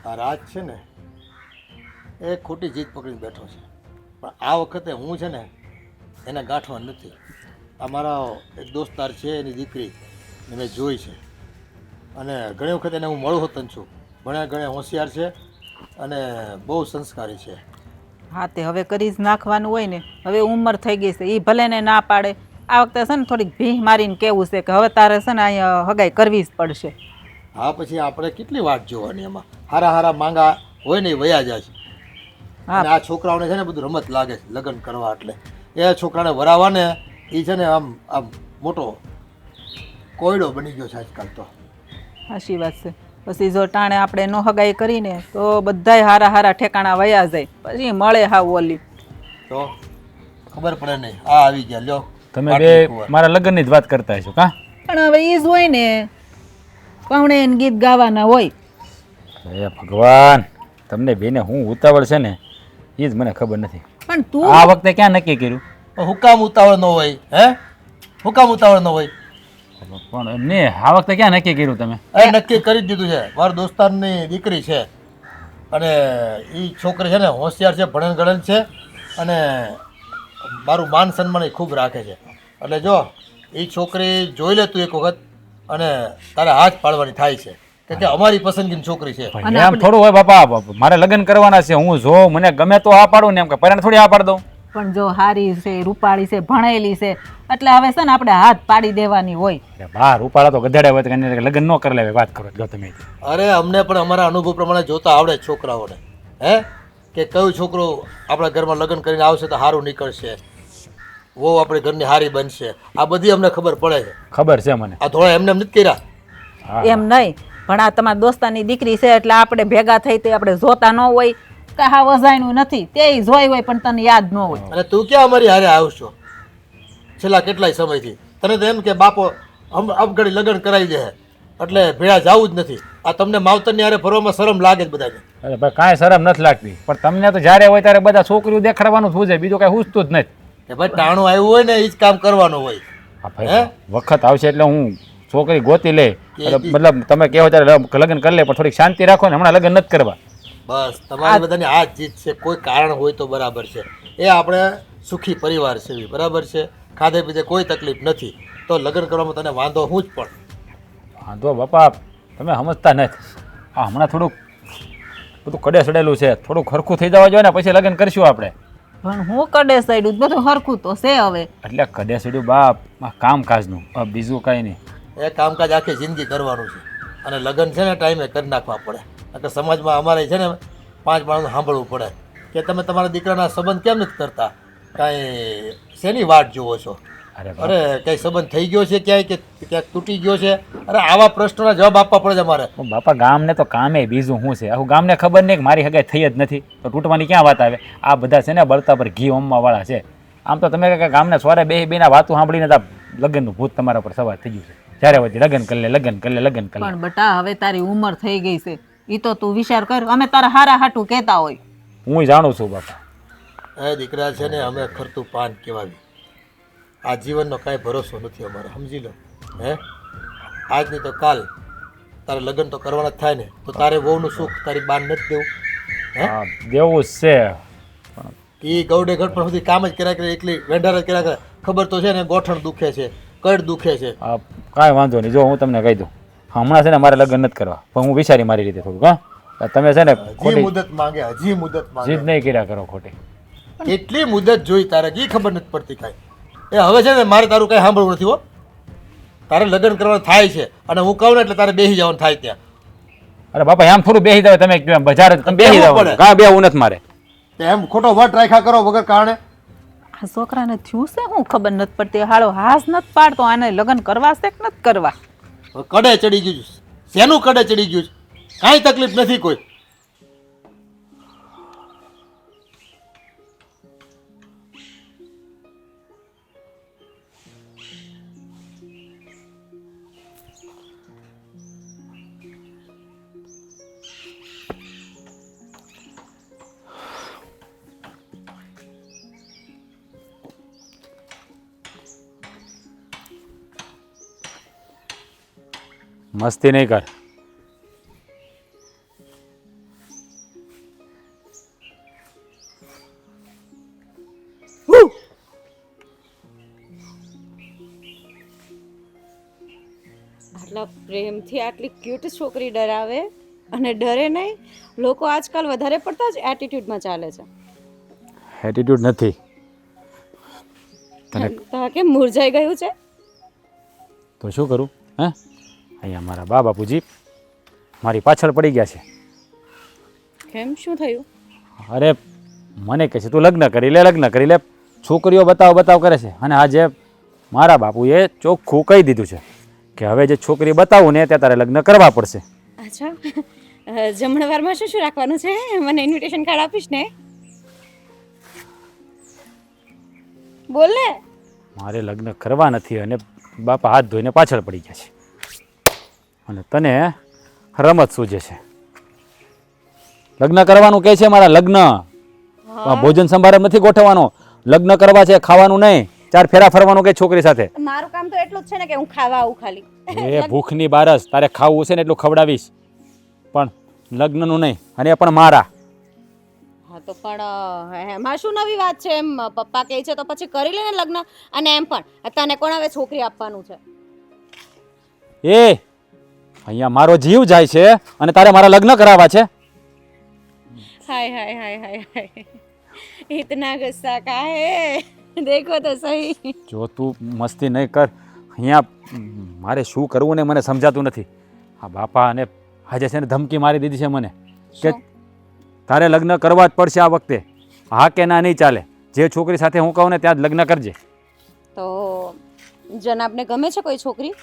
આ રાજ છે ને એ ખોટી જીત પકડીને બેઠો છે, પણ આ વખતે હું છે ને એને ગાંઠવા નથી. અમારા એક દોસ્તાર છે, એની દીકરી ને મેં જોઈ છે, અને ઘણી વખત એને હું મળું હોતન છું. ભણ્યા ગણ્યા હોશિયાર છે અને બહુ સંસ્કારી છે. હા તે હવે કરી જ નાખવાનું હોય ને. હવે ઉંમર થઈ ગઈ છે, એ ભલે ને ના પાડે. આ વખતે છે ને થોડીક ભીહ મારીને કેવું છે કે હવે તારે છે ને અહીંયા હગાઈ કરવી જ પડશે. હા પછી આપણે કેટલી વાટ જોવાની એમાં? હારા હારા માંગા હોય ને એ વયા જાય છે. અને હા આ છોકરાઓને છે ને બધું રમત લાગે છે લગ્ન કરવા, એટલે એ છોકરાને વરાવવા ને એ છે ને આમ મોટો કોયડો બની ગયો છે આજકાલ તો. સાચી વાત છે. પછી જો ટાણે આપણે નો હગાઈ કરીને તો બધાય હારા હારા ઠેકાણા વયા જાય, પછી મળે હાવ ઓલી. તો ખબર પડે નહીં. આ આવી ગયા લ્યો. તમે બે મારા લગ્નની જ વાત કરતા હશો કા? પણ હવે એ જ હોય ને, પૌણે એને ગીત ગાવાના હોય. હે ભગવાન, તમને બેને હું ઉતાવળ છે ને એ જ મને ખબર નથી. પણ તું આ વખતે ક્યાં નક્કી કર્યું? હુકામ ઉતાવળ ન હોય? હે હુકામ ઉતાવળ ન હોય? પણ ને આ વખતે ક્યાં નક્કી કર્યું તમે? એ નક્કી કરી જ દીધું છે. મારા દોસ્તારની દીકરી છે, અને એ છોકરી છે ને હોશિયાર છે, ભણેલ ગણેલ છે, અને મારું માન સન્માન એ ખૂબ રાખે છે. એટલે જો એ છોકરી જોઈ લે તું એક વખત, અને તારે હાથ પાડવાની થાય છે કે અમારી પસંદગીની છોકરી છે. પણ એમ થોડું હોય બાપા, મારે લગ્ન કરવાના છે, હું જો મને ગમે તો આ પાડું ને, એમ કે પરાણે થોડી આ પાડ દઉં. પણ જો હારી છે, રૂપાળી છે, ભણેલી છે, એટલે હવે છે ને આપણે હાથ પાડી દેવાની હોય. બહાર ઉપાડા તો ગધેડા હોય તો એને લગ્ન ન કરી લેવે. વાત કરો જો તમે. અરે અમને પણ અમારા અનુભવ પ્રમાણે જોતા આવડે છે છોકરાઓને, હે કે કયું છોકરો આપણા ઘરમાં લગ્ન કરીને આવશે તો સારું નીકળશે, વહુ આપણે ઘરની હારી બનશે. આ બધી અમને ખબર પડે છે. ખબર છે મને. આ થોડા એમને એમ નથી કર્યા. એમ નહીં, પણ આ તમારા દોસ્તાની દીકરી છે એટલે આપણે ભેગા થઈ તે આપણે જોતા ન હોય કે હા વજાયનું નથી, તે જોઈ હોય પણ તને યાદ ન હોય. અને તું ક્યાં અમારી હારે આવશો છેલ્લા કેટલાય સમયથી? તને તો એમ કે બાપો અપઘડી લગ્ન કરાવી દે એટલે ભેળા જવું જ નથી. આ તમને માવતરની હારે ફરવામાં શરમ લાગે જ બધાને. અરે ભાઈ કાંઈ શરમ નથી લાગતી, પણ તમને તો જ્યારે હોય ત્યારે બધા છોકરીઓ દેખાડવાનું જ છે, બીજું કાંઈ પૂછતું જ નથી. કે ભાઈ ટાણું આવ્યું હોય ને એ જ કામ કરવાનું હોય. હા ભાઈ, વખત આવશે એટલે હું છોકરી ગોતી લે. મતલબ તમે કહો ત્યારે લગ્ન કરી લે, પણ થોડીક શાંતિ રાખો ને. હમણાં લગ્ન નથી કરવા. બસ તમારી બધાની આ જ જીત છે. કોઈ કારણ હોય તો બરાબર છે. એ આપણે સુખી પરિવાર છે, બરાબર છે, ખાધે પીધે કોઈ તકલીફ નથી, તો લગ્ન કરવામાં તને વાંધો હું જ પણ. વાંધો બાપા તમે સમજતા નથી. હા હમણાં થોડુંક બધું કડે સડેલું છે, થોડું ખરખું થઈ જવા જોઈએ ને પછી લગ્ન કરશું આપણે. પણ હું કડે સાઈડ બધું હરખું તો છે હવે. એટલે કડે સડ્યું બાપ કામકાજનું, બીજું કાંઈ નહીં. એ કામકાજ આખી જિંદગી કરવાનું છે, અને લગ્ન છે ને ટાઈમે કરી નાખવા પડે. એટલે સમાજમાં અમારે છે ને 5 માણસને સાંભળવું પડે કે તમે તમારા દીકરાના સંબંધ કેમ નથી કરતા, કાંઈ શેની વાટ જોવો છો? અરે કંઈ સંબંધ થઈ ગયો છે ક્યાંય કે ક્યાંક તૂટી ગયો છે? અરે આવા પ્રશ્નોના જવાબ આપવા પડે છે અમારે. બાપા ગામને તો કામે બીજું શું છે? આખું ગામને ખબર નહીં કે મારી હગાઈ થઈ જ નથી, તો તૂટવાની ક્યાં વાત આવે? આ બધા છે ને બળતા પર ઘી હોમવાવાળા છે. આમ તો તમે ગામને સોરે બેના વાતું સાંભળીને તો લગ્નનું ભૂત તમારા પર સવાર થઈ ગયું છે. જ્યારે વચ્ચે લગ્ન કરી લે, લગ્ન કરી લે, લગ્ન કરી લે. પણ બટા હવે તારી ઉંમર થઈ ગઈ છે, એ તો તું વિચાર કર. અમે તારા હારા હાટું કહેતા હોય. હું જાણું છું બાપા. એ દીકરા છે ને અમે ખરતું પાન કહેવાવી. આ જીવનનો કાંઈ ભરોસો નથી અમારે, સમજી લો. હે આજ નહીં તો કાલ તારે લગ્ન તો કરવાના જ થાય ને, તો તારે વહુનું સુખ તારી બાન નથી દેવું? હે દેવું જ છે. એ ગૌડે ગઢ પણ સુધી કામ જ કર્યા કરે, એકલી વેંઢાર જ કર્યા કરે. ખબર તો છે ને ગોઠણ દુખે છે, કડ દુખે છે. કાંઈ વાંધો નહીં, જો હું તમને કહી દઉં, હમણાં છે ને મારે લગ્ન નથી કરવા, પણ હું વિચારી મારી રીતે થોડુંક. હા તમે છે ને હજી મુદત માંગે, હજી મુદત માંગે. જીદ નહીં કર્યા કરો ખોટી. કેટલી મુદત જોઈ તારે, કી ખબર નથી પડતી કાંઈ. એ હવે છે ને મારે તારું કાંઈ સાંભળવું નથી હો. તારે લગ્ન કરવાનું થાય છે, અને હું કહું ને એટલે તારે બેસી જવાનું થાય ત્યાં. અરે બાપા એમ થોડું બેસી જાવ, તમે બજાર તમે બેસી જાવ. કાં બેવું નથી મારે. એમ ખોટો વટ રાખ્યા કરો વગર કારણે. આ છોકરાને થયું છે હું ખબર નથી પડતી. હાલો હાસ નથી પાડતો, આને લગ્ન કરવા છે કે નથી કરવા? કડે ચડી ગયું છે. શેનું કડે ચડી ગયું છે? કાંઈ તકલીફ નથી કોઈ. મસ્તી નહીં કર. આટલા પ્રેમથી આટલી ક્યુટ છોકરી ડરાવે અને ડરે નહીં. લોકો આજકાલ વધારે પડતા જ એટીટ્યુડમાં ચાલે છે. એટીટ્યુડ નથી તને તો કેમ મુરઝાઈ ગયું છે? તો શું કરું? હે, અહીંયા મારા બા બાપુજી મારી પાછળ પડી ગયા છે. કેમ, શું થયું? અરે મને કહે છે તું લગ્ન કરી લે, લગ્ન કરી લે. છોકરીઓ બતાવ કરે છે અને આજે મારા બાપુએ ચોખ્ખું કહી દીધું છે કે હવે જે છોકરી બતાવું ને ત્યાં તારે લગ્ન કરવા પડશે. અચ્છા, જમણવારમાં શું શું રાખવાનું છે? મને ઇન્વિટેશન કાર્ડ આપીશ ને? બોલ ને. મારે લગ્ન કરવા નથી અને બાપા હાથ ધોઈને પાછળ પડી ગયા છે અને તને રમત સૂજે છે. લગ્ન કરવાનું કહે છે મારા લગ્ન. ભોજન સમારંભ નથી ગોઠવવાનો, લગ્ન કરવા છે, ખાવાનું નહીં. 4 ફેરા ફરવાનું કે છોકરી સાથે. મારું કામ તો એટલું જ છે ને કે હું ખાવા આવું ખાલી. એ ભૂખની બારસ, તારે ખાવું છે ને એટલું ખવડાવીશ, પણ લગ્નનું નહીં, અને એ પણ મારા. હા તો પણ એમાં શું નવી વાત છે? એમ પપ્પા કહે છે તો પછી કરી લે ને લગ્ન. અને એમ પણ તને કોણ હવે છોકરી આપવાનું છે? એ અહીંયા મારો જીવ જાય છે અને તારે મારા લગ્ન કરાવવા છે. हाय हाय हाय हाय हाय, इतना गुस्सा का है? देखो तो सही. જો તું મસ્તી નહીં કર. અહીંયા મારે શું કરવું ને મને સમજાતું નથી. આ બાપા અને આજે છે ને ધમકી મારી દીધી છે મને કે તારે લગ્ન કરવા જ પડશે આ વખતે. હા કે ના નહીં ચાલે. જે છોકરી સાથે હું કહું ને ત્યાં જ લગ્ન કરજે. તો જનાબને ગમે છે કોઈ છોકરી?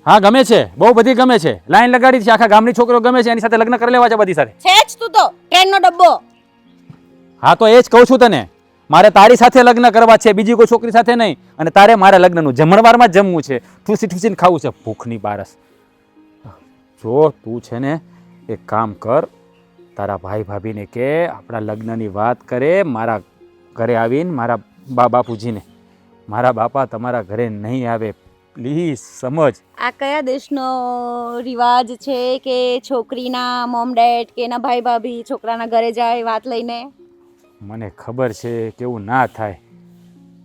હા ગમે છે, બહુ બધી ગમે છે. લાઈન લગાડી છે, આખા ગામની છોકરીઓ ગમે છે, એની સાથે લગ્ન કરી લેવા છે બધી સાથે. છે જ તું તો ટ્રેનનો ડબ્બો. હા તો એ જ કહું છું તને, મારે તારી સાથે લગ્ન કરવા છે, બીજી કોઈ છોકરી સાથે નહીં. અને તારે મારા લગ્નનું જમણવારમાં જ જમવું છે, ઠૂસીને ખાવું છે. ભૂખની બારસ. જો તું છે ને એક કામ કર, તારા ભાઈ ભાભીને કે આપણા લગ્નની વાત કરે મારા ઘરે આવીને, મારા બા બાપુજીને. મારા બાપા તમારા ઘરે નહીં આવે, પ્લીઝ સમજ. આ કયા દેશનો રિવાજ છે કે છોકરીના મોમ ડેડ કે એના ભાઈ ભાભી છોકરાના ઘરે જાય વાત લઈને? મને ખબર છે કે એવું ના થાય,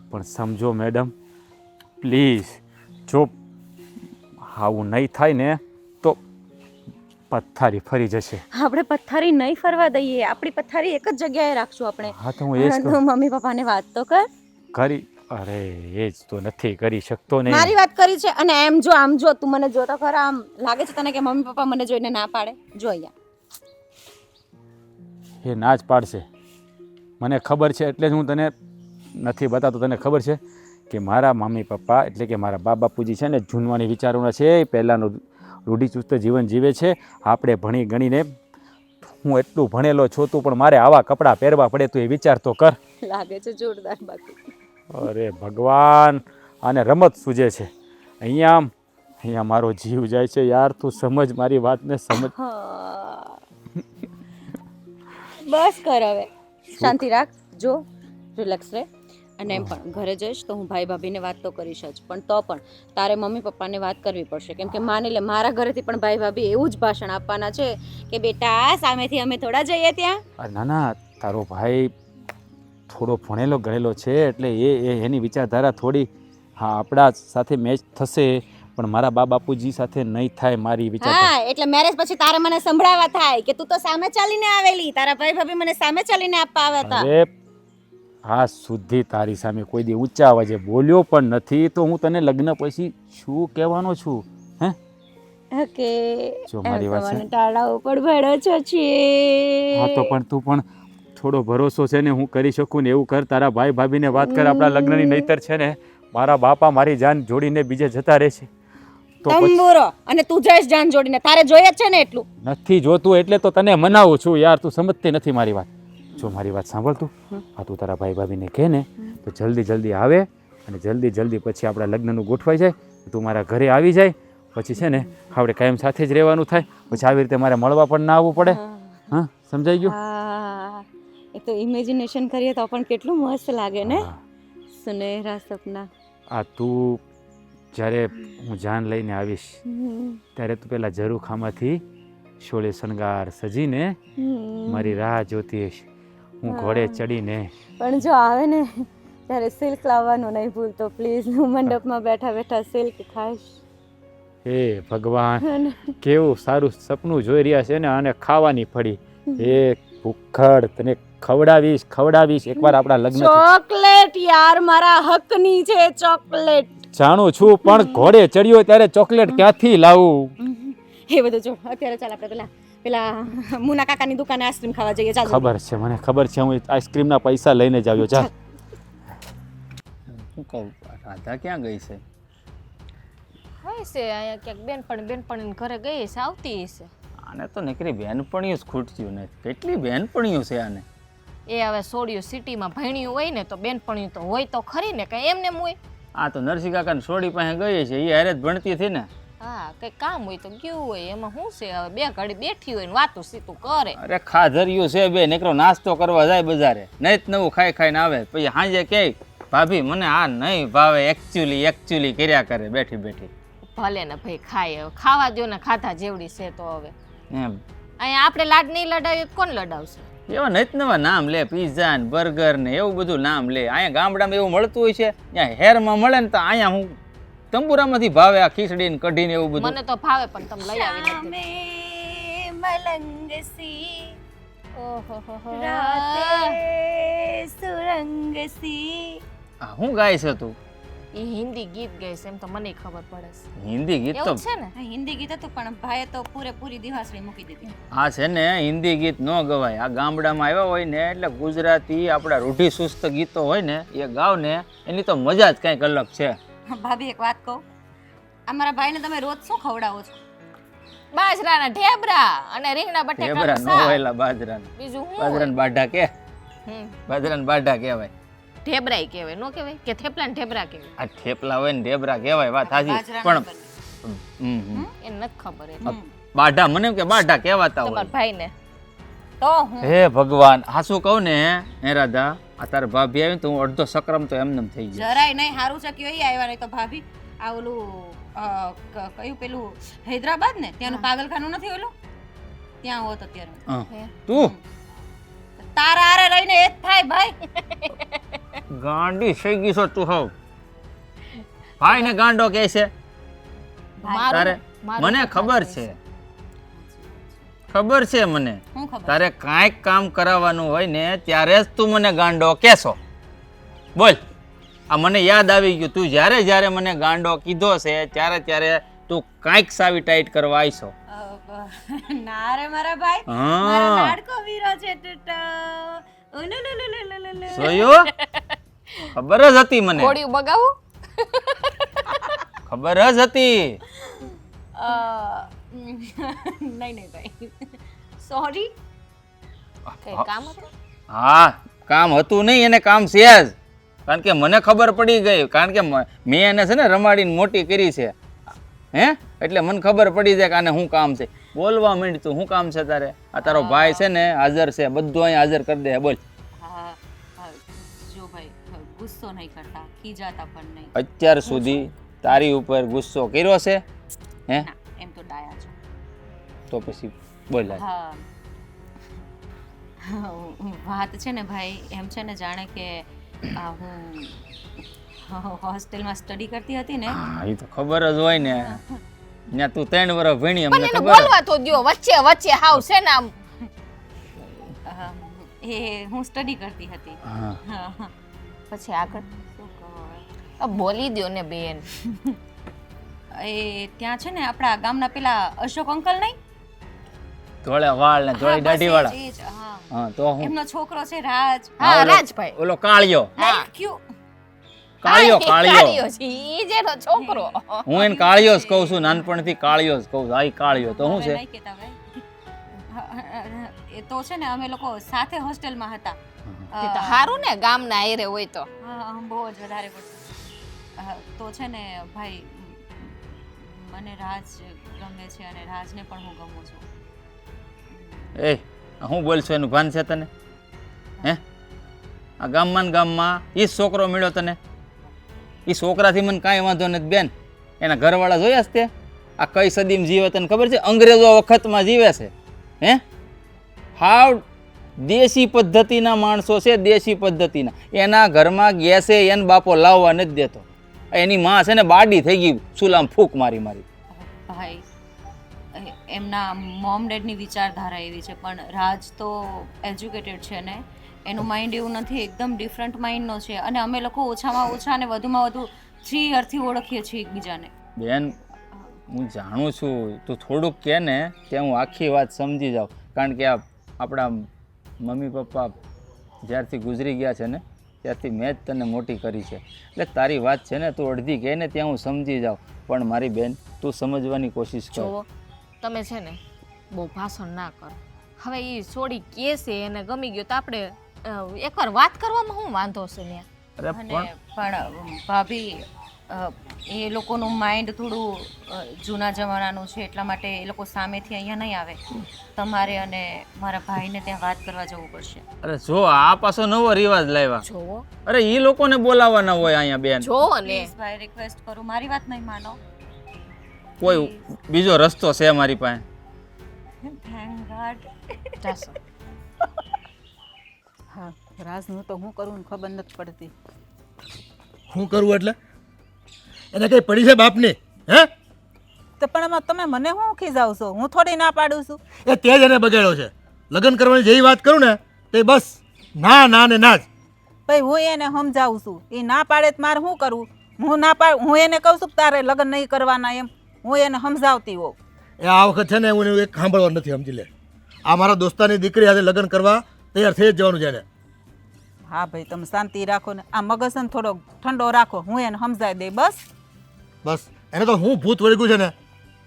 પણ સમજો મેડમ પ્લીઝ. જો આવું નહીં થાય ને તો પથ્થારી ફરી જશે. આપણે પથ્થારી નહીં ફરવા દઈએ, આપણી પથ્થારી એક જ જગ્યાએ રાખશું આપણે. હા તો હું એ જ તું મમ્મી પપ્પાને વાત તો કર. કરી. અરે એ જ તો નથી કરી શકતો ને. મારી વાત કરી છે. અને એમ જો, આમ જો, તું મને જો તો ખરા. આમ લાગે છે તને કે મમ્મી પપ્પા મને જોઈને ના પાડે? જો અહીંયા એ ના જ પાડશે. મને ખબર છે એટલે જ હું તને નથી બતાતો. તને ખબર છે કે મારા મમ્મી પપ્પા એટલે કે મારા બા બાપુજી છે ને જૂનવાની વિચારોના છે. એ પહેલાંનું રૂઢિચુસ્ત જીવન જીવે છે. આપણે ભણી ગણીને, હું એટલું ભણેલો છું તું, પણ મારે આવા કપડાં પહેરવા પડે તું એ વિચાર તો કર. લાગે છે જોરદાર બાકી. અરે ભગવાન, આને રમત સૂજે છે. અહીંયા મારો જીવ જાય છે યાર. તું સમજ મારી વાતને, સમજ. બસ કર હવે, શાંતિ રાખ. જો રિલેક્સ રહે. અને એમ પણ ઘરે જઈશ તો હું ભાઈ ભાભીને વાત તો કરીશ જ, પણ તો પણ તારે મમ્મી પપ્પાને વાત કરવી પડશે. કેમ કે માની લે મારા ઘરેથી પણ ભાઈ ભાભી એવું જ ભાષણ આપવાના છે કે બેટા સામેથી અમે થોડા જઈએ ત્યાં. ના ના, તારો ભાઈ થોડો ભણેલો ગણેલો છે એટલે એની વિચારધારા થોડી હા આપણા સાથે મેચ થશે, પણ મારા બા બાપુજી સાથે નહીં થાય મારી વિચારધારા. હા, એટલે મેરેજ પછી તારે મને સંભળાવવા થાય કે તું તો સામે ચાલીને આવેલી, તારા ભાઈ ભાભી મને સામે ચાલીને આપવા આવ્યા હતા. અરે આ સુધી તારી સામે કોઈ દી ઊંચા અવાજે બોલ્યો પણ નથી, તો હું તને લગ્ન પછી શું કહેવાનો છું? હે ઓકે, જો મારી વાત છે, ટાળા ઉપર ભળો છો છે. હા તો પણ તું પણ થોડો ભરોસો છે ને હું કરી શકું ને એવું કર. તારા ભાઈ ભાભીને વાત કર આપણા લગ્નની, નહીતર છે ને મારા બાપા મારી જાન જોડીને બીજે જતા રહેશે. તો તંબુરો અને તું જઈશ જાન જોડીને, તારે જોઈએ છે ને એટલું. નથી જોતું એટલે તો તને મનાવું છું યાર. તું સમજતી નથી મારી વાત. જો મારી વાત સાંભળ તું. હા તું તારા ભાઈ ભાભીને કહે ને તો જલ્દી આવે અને જલ્દી પછી આપણા લગ્નનું ગોઠવાઈ જાય. તું મારા ઘરે આવી જાય પછી છે ને આપણે કાયમ સાથે જ રહેવાનું થાય. પછી આવી રીતે મારે મળવા પણ ના આવવું પડે. હા સમજાઈ ગયું? હા, એ તો ઇમેજિનેશન કરીએ તો પણ કેટલું મસ્ત લાગે ને. સુનેહરા સપના. આ તું જ્યારે હું જાન લઈને આવીશ ત્યારે તું પેલા ઝરૂખામાંથી શોળે શણગાર સજીને મારી રાહ જોતી હશે. હું ઘોડે ચડીને. પણ જો આવે ને ત્યારે સિલ્ક લાવવાનું નહીં ભૂલતો પ્લીઝ. હું મંડપમાં બેઠા બેઠા સિલ્ક ખાઈશ. હે ભગવાન કેવું સારું સપનું જોઈ રહ્યા છે ને અને ખાવાની ફળી એ ભૂખડ તને ખવડાવીશ એકવાર આપણા લગ્ન ચોકલેટ યાર મારા હકની છે ચોકલેટ. જાણું છું પણ ઘોડે ચડ્યો ત્યારે ચોકલેટ ક્યાંથી લાવું એ બધું જો અત્યારે ચાલ આપણે પેલા મુના કાકાની દુકાને આઈસ્ક્રીમ ખાવા જઈએ. ચાલ મને ખબર છે હું આઈસ્ક્રીમના પૈસા લઈને જ આવ્યો ચાલ શું કહું રાધા ક્યાં ગઈ છે હોય છે અહીંયા ક્યાંક બેનપણી ઘરે ગઈ છે, આવતી હશે. આને તો નીકળી બેનપણીઓ જ ખૂટતી નથી. કેટલી બેનપણીઓ છે આને. એ હવે સોડિયું સિટીમાં ભણ્યું હોય ને તો બેનપણી તો હોય તો ખરી ને, કઈ એમને હોય. આ તો નરસિંહ કાકાની સોડી પાસે ગઈ છે, એ હારે જ ભણતી હતી ને. હા કઈ કામ હોય તો ગયું હોય, એમાં શું છે હવે બે ઘડી બેઠી હોય ને વાતું સીતું કરે. અરે ખાધર્યું છે બે નીકળો નાસ્તો કરવા જાય બજારે, નહીં નવું ખાઈને આવે પછી સાંજે કે ભાભી મને આ નહીં ભાવે એકચ્યુઅલી કર્યા કરે બેઠી બેઠી. ભલે ને ભાઈ ખાય, હવે ખાવા દો ને, ખાધા જેવડી છે તો હવે એમ અહીંયા આપણે લાડ નહીં લડાવીએ તો કોણ લડાવશે? એવા નહીં નવા નામ લે, પીઝા ને બર્ગર ને એવું બધું નામ લે. અહીંયા ગામડામાં એવું મળતું હોય છે, ત્યાં હેરમાં મળે ને તો અહીંયા હું તંબુરામાંથી ભાવે આ ખીચડી ને કઢી ને એવું બધું. મને તો ભાવે પણ તમે લઈ આવી નથી. મલંગસી ઓહો રાતે સુરંગસી. આ શું ગાય છે તું? એ હિન્દી ગીત ગાય છે એમ તો મને ખબર પડે છે. હિન્દી ગીત તો એવું છે ને? હિન્દી ગીત હતું પણ ભાઈએ તો પૂરેપૂરી દિવાસળી મૂકી દીધી. આ છે ને હિન્દી ગીત ન ગવાય. આ ગામડામાં આવ્યા હોય ને એટલે ગુજરાતી આપણા રૂઢિચુસ્ત ગીતો હોય ને એ ગાવ ને એની તો મજા જ કંઈક અલગ છે. ભાભી એક વાત કહું, અમારા ભાઈને તમે રોજ શું ખવડાવો છો? બાજરાના ઢેબરા અને રીંગણા ઢેબરા બટેકાનું ન શાક. હોયલા બાજરાના. બીજું શું બાજરાના બાઢા કે હમ બાજરાના બાઢા કહેવાય. ઢેબરાય કહેવાય, નો કહેવાય કે થેપલા ને ઢેબરા કહેવાય? આ થેપલા હોય ને ઢેબરા કહેવાય, વાત સાચી. પણ એને નથી ખબર એટલે બાઢા મને એમ કે બાઢા કહેવાતા હોય. તમારા ભાઈને તો હું હે ભગવાન, આ શું કહું ને હે રાધા, આ તાર ભાભી આવી તો હું અડધો સક્રમ તો એમને થઈ ગયો. જરાય નહીં હારું છે કયો આવ્યા નહીં તો ભાભી આ ઓલું કયું પેલું હૈદરાબાદ ને ત્યાંનું પાગલખાનું નથી ઓલું, ત્યાં હોત અત્યારે. હા. તું તારા હારે રહીને એ જ થાય ભાઈ. ગાંડી થઈ ગઈ છો તું. હવ ભાઈ ને ગાંડો કે છે તારે? મને ખબર છે મને. હું ખબર તારે કાંઈક કામ કરાવવાનું હોય ને ત્યારે જ તું મને ગાંડો કહેશો. બોલ, આ મને યાદ આવી ગયું. તું જ્યારે મને ગાંડો કીધો છે ત્યારે તું કાંઈક સાવી ટાઈટ કરવા આવીશો. ના રે મારા ભાઈ, હા. મારો લાડકો વીરો છે ટુટો. જોયું? ખબર જ હતી મને, કોડિયું બગાવું. ખબર જ હતી. નહીં ભાઈ સોરી. કઈ કામ હતું? હા, કામ હતું નહીં, એને કામ છે જ. કારણ કે મને ખબર પડી ગઈ, કારણ કે મેં એને છે ને રમાડીને મોટી કરી છે. એટલે મને ખબર પડી જાય કે આને શું કામ છે. બોલવા માંડ તું, શું કામ છે તારે? આ તારો ભાઈ છે ને હાજર છે, બધું અહીંયા હાજર કરી દે. બોલ. જો ભાઈ ગુસ્સો નહીં કરતા, ખીજાતા પણ નહીં. અત્યાર સુધી તારી ઉપર ગુસ્સો કર્યો છે? હે? ના, એમ તો ડાયા છો. તો પછી બોલ. હા વાત છે ને ભાઈ એમ છે ને જાણે કે હું હોસ્ટેલમાં સ્ટડી કરતી હતી ને. હા, એ તો ખબર જ હોય ને. ત્યાં તું 3 વર્ષ ભણી, પણ અમને એને ખબર. બોલવા તો દ્યો, વચ્ચે હાવ છે ને આમ. એ હું સ્ટડી કરતી હતી. હા. હા, પછી આગળ શું કહો આ બોલી દ્યો ને બેન. એ ત્યાં છે ને આપણા ગામના પેલા અશોક અંકલ નહીં? ધોળા વાળ ને ધોળી દાઢી વાળા. એ જ, હા. હા, તો હું એમનો છોકરો છે રાજ. હા ઓલો- રાજભાઈ. ઓલો કાળિયો હા. ક્યુ કાળિયો કાળિયો છે ઈ જેનો છોકરો. હું એને કાળિયો જ કહું છું, નાનપણથી કાળિયો જ કહું છું. આ ઈ કાળિયો તો શું છે? નહીં કહેતા ભાઈ. એ તો છે ને અમે લોકો સાથે હોસ્ટેલમાં હતા. એ તો હારું ને ગામના આયરે હોય તો. હા, બહુ જ વધારે પડતું. તો છે ને ભાઈ મને રાજ ગમે છે અને રાજને પણ હું ગમું છું. એ હું બોલશું એનું ભાન છે તને? હે? આ ગામમાં ને ગામમાં ઈ જ છોકરો મળ્યો તને? ઈ છોકરાથી મને કાંઈ વાંધો નથી બેન. એના ઘરવાળા જોયા છે તે? આ કઈ સદીમાં જીવે તને ખબર છે? અંગ્રેજો વખતમાં જીવે છે. હે? હાવ દેશી પદ્ધતિના માણસો છે, દેશી પદ્ધતિના. એના ઘરમાં ગેસે એને બાપો લાવવા નથી દેતો. એની માં છે ને બાડી થઈ ગઈ ચૂલામાં ફૂંક મારી. ભાઈ એમના મોમ ડેડની વિચારધારા એવી છે, પણ રાજ તો એજ્યુકેટેડ છે ને, એનું માઇન્ડ એવું નથી, એકદમ ડિફરન્ટ માઇન્ડનો છે. અને અમે લોકો ઓછામાં ઓછા અને વધુમાં વધુ 3 યરથી ઓળખીએ છીએ એકબીજાને. બેન હું જાણું છું, તું થોડુંક કહે ને કે હું આખી વાત સમજી જાઉં, કારણ કે આ આપણા મમ્મી પપ્પા જ્યારથી ગુજરી ગયા છે ને ત્યારથી મેં જ તને મોટી કરી છે, એટલે તારી વાત છે ને તું અડધી કહે ને ત્યાં હું સમજી જાઉં. પણ મારી બેન તું સમજવાની કોશિશ કર. જુઓ તમે છે ને બહુ ભાષણ ના કરો. હવે એ સોડી કે છે એને ગમી ગયો તો આપણે એકવાર વાત કરવામાં શું વાંધો છે ને? અરે અને પણ ભાભી એ લોકોનું માઇન્ડ થોડું જૂના જમાનાનું છે, એટલા માટે એ લોકો સામેથી અહીંયા નહીં આવે. તમારે અને મારા ભાઈને ત્યાં વાત કરવા જવું પડશે. અરે જો આ પાછો નવો રિવાજ લાવ્યા. જોવો અરે એ લોકોને બોલાવવાના હોય અહીંયા બેન. જોવો ને પ્લીઝ ભાઈ, રિક્વેસ્ટ કરું, મારી વાત નહીં માનો. કોઈ બીજો રસ્તો છે મારી પાસે? Thank God. જાશો. હા, રાજનું તો હું કરું ને ખબર નથી પડતી. શું કરવું એટલે એને કઈ પડી છે બાપની? હે તો પણ એમાં તમે મને શું ખીજાવ છો? હું થોડી ના પાડું છું. એ તે જ એને બગાડ્યો છે. લગ્ન કરવાની જેવી વાત કરું ને તે બસ ના ના ને ના જ. ભાઈ હું એને સમજાવું છું, એ ના પાડે તો મારે શું કરવું? હું એને કહું છું કે તારે લગ્ન નહીં કરવાના એમ હું એને સમજાવતી હોઉં. એ આ વખત છે ને હું એને એક સાંભળવા નથી, સમજી લે. આ મારા દોસ્તાની દીકરી સાથે લગ્ન કરવા તૈયાર થઈ જ જવાનું છે એને. હા ભાઈ તમે શાંતિ રાખો ને, આ મગજને થોડો ઠંડો રાખો, હું એને સમજાવી દઈ. બસ એને તો હું ભૂત વળગ્યું છે ને,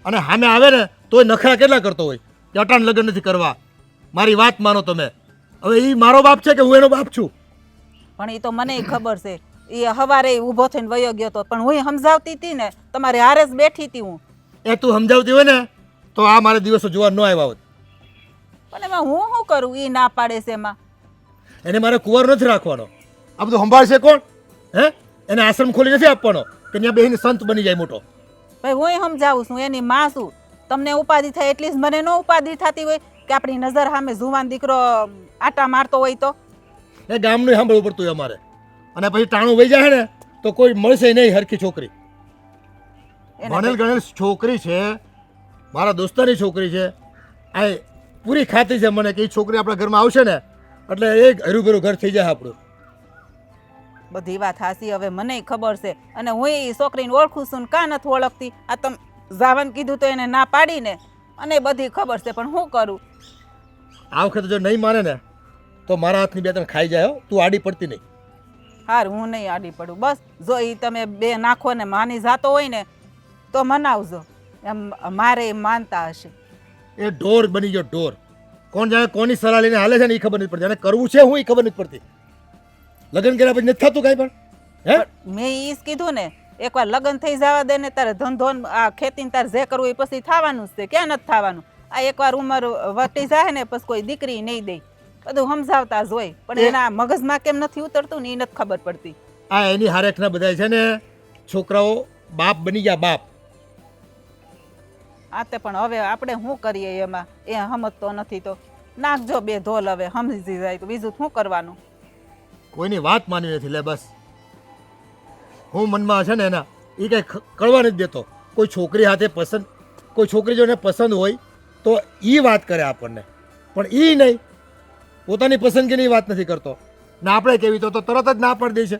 અને સામે આવે ને તોય નખરા કેટલા કરતો હોય કે અટાણ લગ્ન નથી કરવા. મારી વાત માનો તમે. હવે એ મારો બાપ છે કે હું એનો બાપ છું? પણ એ તો મને ખબર છે. એ હવારે ઊભો થઈને વયો ગયો હતો, પણ હું સમજાવતી હતી ને, તમારી હારે જ બેઠી હતી હું. એ તું સમજાવતી હોય ને તો આ મારે દિવસો જોવા ન આવ્યા હોત. પણ એમાં હું શું કરું? એ ના પાડે છે એમાં. એને મારે કુંવર નથી રાખવાનો. આ બધું સંભાળશે કોણ? હે એને આશ્રમ ખોલી નથી આપવાનો કે ત્યાં બેહીને સંત બની જાય મોટો? ભાઈ હું સમજાવું છું, એની માં છું. તમને ઉપાધિ થાય એટલી જ મને ન ઉપાધિ થતી હોય કે આપણી નજર સામે જુવાન દીકરો આટા મારતો હોય તો? એ ગામનું સાંભળવું પડતું હોય અમારે. અને પછી ટાણું વહી જાય ને તો કોઈ મળશે નહીં હરખી છોકરી. ભણેલ ગણેલ છોકરી છે, મારા દોસ્તાની છોકરી છે. આ પૂરી ખાતરી છે મને કે એ છોકરી આપણા ઘરમાં આવશે ને એટલે એક હરુભરું ઘર થઈ જાય આપણું. બધી વાત હાસી, હવે મને ખબર છે. અને હું એ છોકરીને ઓળખું છું ને કાં નથી ઓળખતી. આ તમે જાવાનું કીધું તો એને ના પાડીને, અને બધી ખબર છે, પણ શું કરું? આ વખતે જો નહીં માને ને તો મારા હાથની બે ત્રણ ખાઈ જાય હો. તું આડી પડતી નહીં. હાર હું નહીં આડી પડું. બસ જો એ તમે બે નાખો ને માની જાતો હોય ને તો મનાવજો. એમ મારે એમ માનતા હશે. એ ઢોર બની ગયો ઢોર. કોણ જાણે કોની સલાહ લઈને હાલે છે ને એ ખબર નથી પડતી. અને કરવું છે હું એ ખબર નથી પડતી. લગ્ન કર્યા પછી નથી થતું કાંઈ પણ? હે મેં ઈ જ કીધું ને, એકવાર લગ્ન થઈ જવા દે ને તારે ધંધો આ ખેતી તારે જે કરવું એ પછી થવાનું જ છે. ક્યાં નથી થવાનું? આ એકવાર ઉંમર વટી જાય ને પછી કોઈ દીકરી નહીં દે. બધું સમજાવતા જ હોય, પણ એના મગજમાં કેમ નથી ઉતરતું ને એ નથી ખબર પડતી. આ એની હારેખના બધા છે ને છોકરાઓ બાપ બની ગયા બાપ. આ તે પણ હવે આપણે શું કરીએ એમાં? એ સમજતો નથી તો નાખજો બે ધોલ, હવે સમજી જાય તો બીજું શું કરવાનું? કોઈની વાત માનવી નથી લે. બસ હું મનમાં છે ને એના એ કંઈ કળવા નથી દેતો. કોઈ છોકરી હાથે પસંદ, કોઈ છોકરી જો એને પસંદ હોય તો એ વાત કરે આપણને, પણ એ નહીં, પોતાની પસંદગીની વાત નથી કરતો. ને આપણે કેવી તો તરત જ ના પાડી દે છે.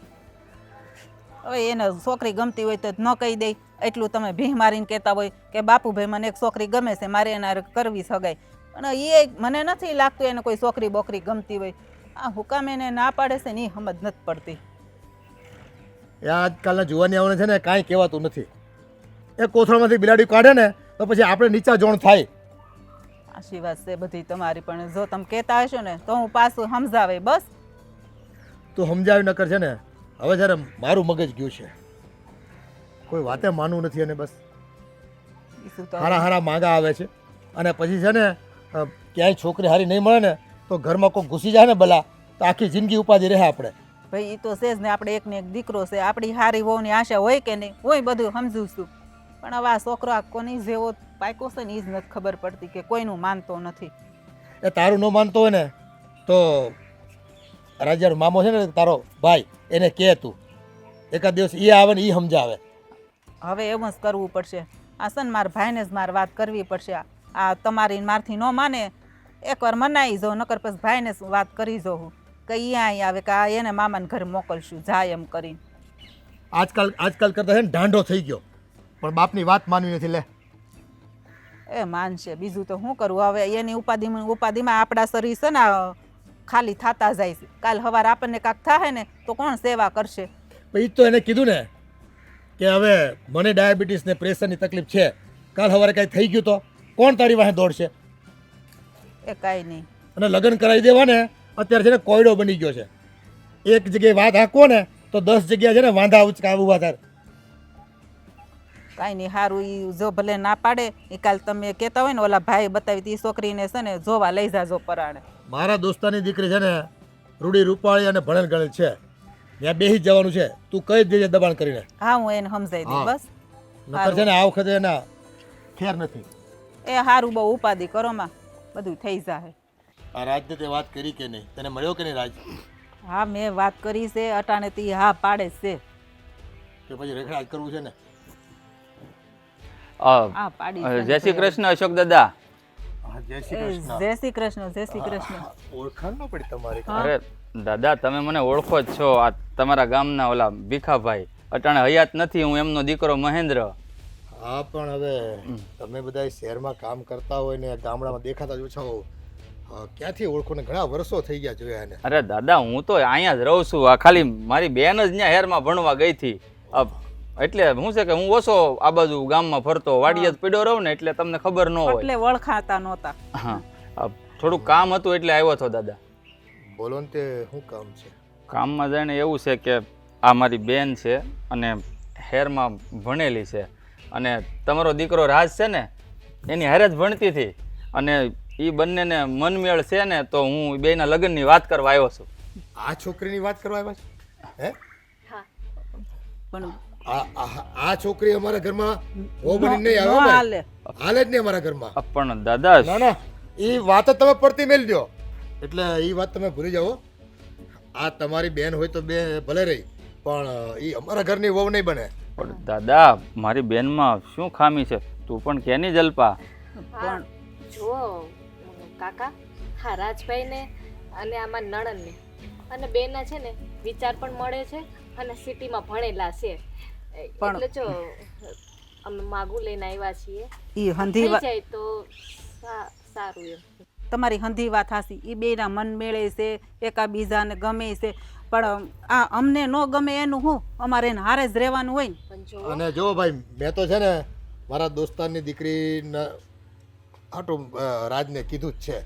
હવે એને છોકરી ગમતી હોય તો ન કહી દે. એટલું તમે ભીહ મારીને કહેતા હોય કે બાપુભાઈ મને એક છોકરી ગમે છે, મારે એના કરવી સગાઈ. પણ એ મને નથી લાગતું એને કોઈ છોકરી બોકરી ગમતી હોય. આ હુકામ એને ના પાડે છે ને એ સમજ નથી પડતી. એ આજકાલના જુવાનિયાઓને છે ને કાંઈ કહેવાતું નથી. એ કોથળામાંથી બિલાડી કાઢે ને તો પછી આપણે નીચા જોણ થાય. આશીર્વાદ છે બધી તમારી, પણ જો તમે કહેતા હશો ને તો હું પાછું સમજાવે. બસ તું સમજાવી નકર છે ને હવે જ્યારે મારું મગજ ગયું છે, કોઈ વાતે માનવું નથી. અને બસ બીજું તો હારા હારા માંગા આવે છે, અને પછી છે ને ક્યાંય છોકરી હારી નહીં મળે ને તો ઘરમાં કોઈ ઘૂસી જાય ને બલા તો આખી જિંદગી ઉપાધિ રહે આપણે. ભાઈ એ તો છે જ ને, આપણે એકને એક દીકરો છે, આપણી હારી હોવાની આશા હોય કે નહીં હોય, બધું સમજું છું. પણ હવે આ છોકરો આ કોની જેવો પાક્યો છે ને એ જ નથી ખબર પડતી કે કોઈનું માનતો નથી. એ તારું ન માનતો હોય ને તો રાજાનો મામો છે ને તારો ભાઈ, એને કહે તું એકાદ દિવસ એ આવે ને એ સમજાવે. હવે એવું જ કરવું પડશે. આ સન મારા ભાઈને જ મારે વાત કરવી પડશે. આ તમારી ને મારથી ન માને એકવાર મનાઈ જાઉં, નકર પછી ભાઈને જ વાત કરી જાઉં કે અહીંયા આવે કે આ એને મામાને ઘરે મોકલશું જાય એમ કરીને. આજકાલ કરતા છે ને ઢાંઢો થઈ ગયો, પણ બાપની વાત માનવી નથી. લે એ માનશે, બીજું તો શું કરું હવે. એની ઉપાધિમાં આપણા શરીર છે ને ખાલી થતા જાય છે. કાલ સવારે આપણને કાંક થાય ને તો કોણ સેવા કરશે? પછી તો એને કીધું ને કે હવે મને ડાયાબિટીસ ને પ્રેશરની તકલીફ છે, કાલ સવારે કાંઈ થઈ ગયું તો કોણ તારી વાહે દોડશે? એ કાંઈ નહીં. અને લગ્ન કરાવી દેવા ને અત્યારે છે ને કોયડો બની ગયો છે. એક જગ્યાએ વાત હાંકો ને તો 10 જગ્યાએ છે ને વાંધા ઉચકા ઉભા થાય. કાંઈ નહીં, સારું. એ જો ભલે ના પાડે એ કાલ તમે કહેતા હોય ને ઓલા ભાઈ બતાવી એ છોકરીને છે ને જોવા લઈ જાજો પરાણે. મારા દોસ્તાની દીકરી છે ને રૂડી રૂપાળી અને ભણેલ ગણેલ છે, ત્યાં બેસી જ જવાનું છે. તું કઈ દેજે દબાણ કરીને. હા, હું એને સમજાઈ દઉં. હા. બસ નકર છે ને આ વખતે એના ફેર નથી. એ સારું, બહુ ઉપાધિ કરોમાં બધું થઈ જાય. આ રાજને તે વાત કરી કે નહીં? તને મળ્યો કે નહીં રાજ? હા, મેં વાત કરી છે, અટાણે તી હા પાડે છે. કે પછી રેખડા કરવું છે ને? હા પાડી છે. જય શ્રી કૃષ્ણ અશોક દાદા. હા, જય એ, જય શ્રી કૃષ્ણ, જય શ્રી કૃષ્ણ. ઓળખાણ ન પડી તમારી. અરે દાદા, તમે મને ઓળખો જ છો. આ તમારા ગામના ઓલા ભીખાભાઈ અટાણે હયાત નથી, હું એમનો દીકરો મહેન્દ્ર. હા, પણ હવે તમે બધા શહેરમાં કામ કરતા હોય ને ગામડામાં દેખાતા જ ઓછા હો, ક્યાંથી ઓળખો ને? ઘણા વર્ષો થઈ ગયા જોયા એને. અરે દાદા, હું તો અહીંયા જ રહું છું. આ ખાલી મારી બેન જ ત્યાં હેરમાં ભણવા ગઈ હતી, એટલે શું છે કે હું ઓછો આ બાજુ ગામમાં ફરતો, વાડીએ જ પીડ્યો રહું ને એટલે તમને ખબર ન હોય. એટલે ઓળખાતા નહોતા. હા, થોડુંક કામ હતું એટલે આવ્યો હતો દાદા. બોલો ને, તે શું કામ છે? કામમાં જાણે એવું છે કે આ મારી બેન છે અને હેરમાં ભણેલી છે, અને તમારો દીકરો રાજ છે ને એની હારે જ ભણતી હતી, અને એ બંનેને મનમેળ છે ને તો હું બેના લગ્નની વાત કરવા આવ્યો છું. આ છોકરીની વાત કરવા આવ્યા છે? હે? પણ આ છોકરી અમારા ઘરમાં ઓ બની નહીં આવે ભાઈ. હાલે. હાલે જ નહીં અમારા ઘરમાં. પણ દાદા, ના ના, એ વાત જ તમે પડતી મેલી દો. એટલે એ વાત તમે ભૂલી જાઓ. આ તમારી બેન હોય તો બે ભલે રહી, પણ એ અમારા ઘરની વહુ નહીં બને. પણ દાદા, મારી બેનમાં શું ખામી છે? તું પણ કેની જલપા. પણ જુઓ કાકા, હા રાજભાઈને અને આમાં નણંદને અને બેના છે ને વિચાર પણ મળે છે અને સિટીમાં ભણેલા છે, એટલે જો અમે માગું લઈને આવ્યા છીએ. ઈ હંધી થઈ જાય તો સારું એમ. તમારી હંધી વાત હાસી. એ બેના મન મેળે છે, એકા બીજાને ગમે છે, પણ આ અમને ન ગમે એનું હું, અમારે એને હારે જ રહેવાનું હોય ને. પણ જો અને જો ભાઈ, મેં તો છે ને મારા દોસ્તારની દીકરીને હાટું રાજને કીધું જ છે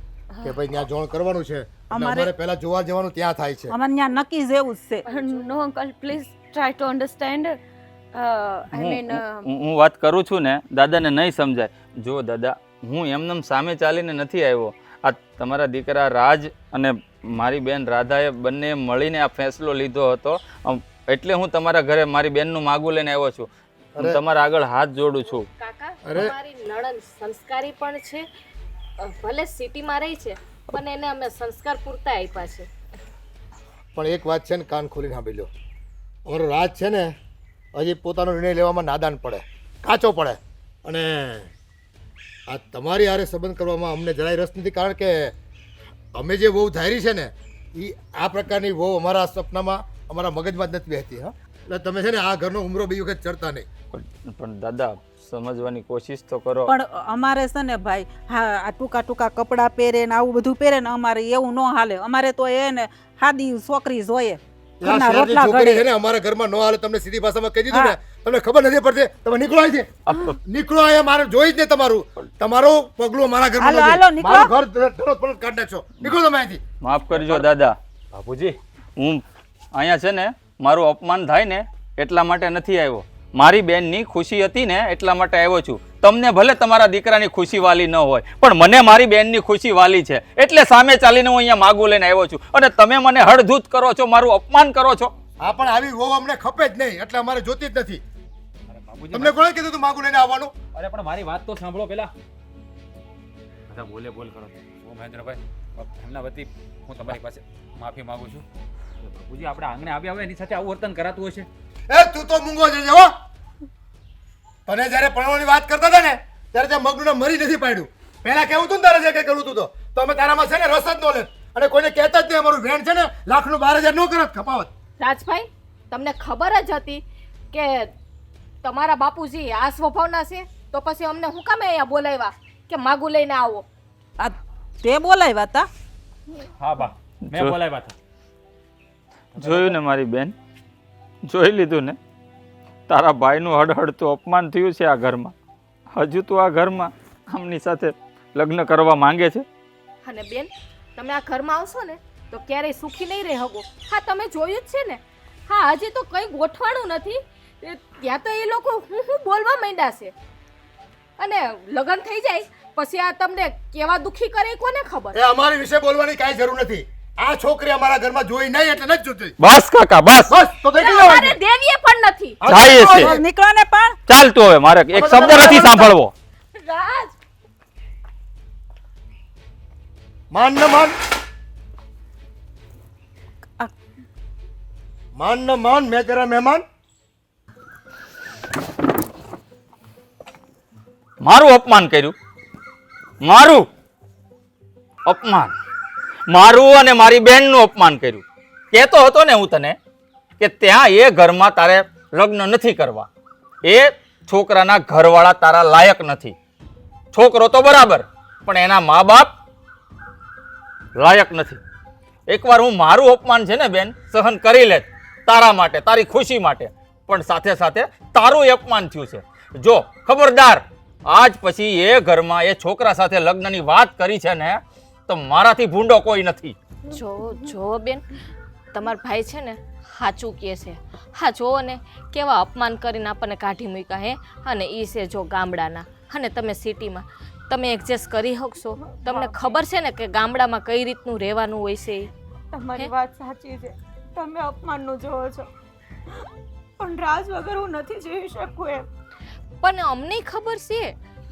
કે ભાઈ ત્યાં જોણ કરવાનું છે. અમારે પહેલા જોવા જવાનું ત્યાં થાય છે. અમારે ત્યાં નક્કી જ એવું જ છે. No uncle, please try to understand. I mean હું વાત કરું છું ને, દાદાને નહીં સમજાય. જો દાદા, હું એમનેમ સામે ચાલીને નથી આવ્યો. આ તમારા દીકરા રાજ અને મારી બેન રાધાએ બંને મળીને આ ફેસલો લીધો હતો, એટલે હું તમારા ઘરે મારી બેનનું માગું લઈને આવ્યો છું. હું તમારા આગળ હાથ જોડું છું. કાકા, તમારી નણંદ સંસ્કારી પણ છે, ભલે સિટીમાં રહી છે પણ એને અમે સંસ્કાર પૂરતા આપ્યા છે. પણ એક વાત છે ને, કાન ખોલીને સાંભળી લો. અમારો રાજ છે ને હજી પોતાનો નિર્ણય લેવામાં નાદાન પડે, કાચો પડે. અને આ તમારી હારે સંબંધ કરવામાં અમને જરાય રસ નથી, કારણ કે અમે જે વહુ ધારી છે ને એ આ પ્રકારની વહુ અમારા સપનામાં, અમારા મગજમાં જ નથી બેસતી. હા, એટલે તમે છે ને આ ઘરનો ઉમરો બીજી વખત ચડતા નહીં. પણ દાદા, સમજવાની કોશિશ તો કરો. પણ અમારે છે ને ભાઈ, હા, આ ટૂંકા ટૂંકા કપડાં પહેરે ને આવું બધું પહેરે ને અમારે એવું ન હાલે. અમારે તો એને સાદી છોકરી જોઈએ, ઘરના રોટલા છોકરી છે ઘડે. ને અમારા ઘરમાં ન હાલે. તમને સીધી ભાષામાં કહી દીધું ને, તમને ખબર નથી પડતી. તમે નીકળો અહીંથી, નીકળો. અહીંયા મારે જોઈ જ ને તમારું પગલું મારા ઘરમાં હાલો, નથી. હાલો, નીકળો. મારું ઘર ધડોત પડોત કાઢી નાખશો. નીકળો તમે અહીંથી. માફ કરજો દાદા. બાપુજી, હું અહીંયા છે ને મારું અપમાન થાય ને એટલા માટે નથી આવ્યો. મારી બેનની ખુશી હતી ને એટલા માટે આવ્યો છું. તમને ભલે તમારા દીકરાની ખુશી વાલી ન હોય, પણ મને મારી બેનની ખુશી વાલી છે, એટલે સામે ચાલીને હું અહીંયા માગું લઈને આવ્યો છું. અને તમે મને હળધૂત કરો છો, મારું અપમાન કરો છો. હા, પણ આવી વહુ અમને ખપે જ નહીં, એટલે અમારે જોતી જ નથી. તમને કોણે કીધું તું માગું લઈને આવવાનું? અરે પણ મારી વાત તો સાંભળો પેલા. બધા બોલે બોલ કરો છો. હું મહેન્દ્રભાઈ, એમના વતી હું તમારી પાસે માફી માંગુ છું. બાપુજી, આપણે આંગણે આવ્યા હોય એની સાથે આવું વર્તન કરાતું હશે. એ તું તો મૂંગો જજે હો. તને જ્યારે પરણવાની વાત કરતા હતા ને ત્યારે તે મગનું મરી નથી પાડ્યું. પહેલા કેવું હતું ને તારે જે કંઈ કરવું હતું તો અમે તારામાં છે ને રસ જ ન લે અને કોઈને કહેતા જ નહીં. અમારું વેણ છે ને લાખનું 12,000 ન કરત કપાવત. રાજભાઈ તમને ખબર જ હતી કે તમારા બાપુજી આ સ્વભાવના છે, તો પછી અમને હું કામે અહીંયા બોલાવ્યા કે માગું લઈને આવો? આ તે બોલાવ્યા હતા? હા બા, મેં જો- બોલાવ્યા હતા. જોયું ને મારી બેન, જોઈ લીધું ને, તારા ભાઈનું હળહળતું અપમાન થયું છે આ ઘરમાં. હજુ તું આ ઘરમાં આમની સાથે લગ્ન કરવા માંગે છે? અને બેન, તમે આ ઘરમાં આવશો ને તો ક્યારેય સુખી નહીં રહી શકો. હા, તમે જોયું જ છે ને. હા, હજી તો કંઈ ગોઠવાણું નથી ત્યાં તો એ લોકો હું બોલવા માંડ્યા છે. અને લગ્ન થઈ જાય પછી આ તમને કેવા દુખી કરે એ કોને ખબર? એ અમારી વિશે બોલવાની કાંઈ જરૂર નથી. આ છોકરી અમારા ઘરમાં જોઈ નહીં એટલે નથી જોતી. બસ કાકા બસ, બસ તો થઈ ગયું અમારે દેવીએ પણ નથી. જાય છે. તો નીકળો ને પણ. ચાલ તું, હવે મારે એક શબ્દ નથી સાંભળવો. રાજ, માન ન માન, આ માન ન માન, મેં તેરા મહેમાન. મારું અપમાન કર્યું, મારું અપમાન, મારું અને મારી બેનનું અપમાન કર્યું. કહેતો હતો ને હું તને કે ત્યાં એ ઘરમાં તારે લગ્ન નથી કરવા. એ છોકરાના ઘરવાળા તારા લાયક નથી. છોકરો તો બરાબર, પણ એના મા બાપ લાયક નથી. એકવાર હું મારું અપમાન છે ને બેન સહન કરી લે તારા માટે, તારી ખુશી માટે, પણ સાથે સાથે તારું અપમાન થયું છે. જો ખબરદાર, આજ પછી એ ઘરમાં એ છોકરા સાથે લગ્નની વાત કરી છે ને તો મારાથી ભૂંડો કોઈ નથી. જો બેન, તમારા ભાઈ છે ને સાચું કહે છે. હા, જોવો ને કેવા અપમાન કરીને આપણને કાઢી મૂક્યા હે. અને એ છે જો ગામડાના, અને તમે સિટીમાં. તમે એડજસ્ટ કરી શકશો? તમને ખબર છે ને કે ગામડામાં કઈ રીતનું રહેવાનું હોય છે? તમારી વાત સાચી છે. તમે અપમાનનું જોવો છો, પણ રાજ વગર હું નથી જીવી શકું એમ. પણ અમને ખબર છે,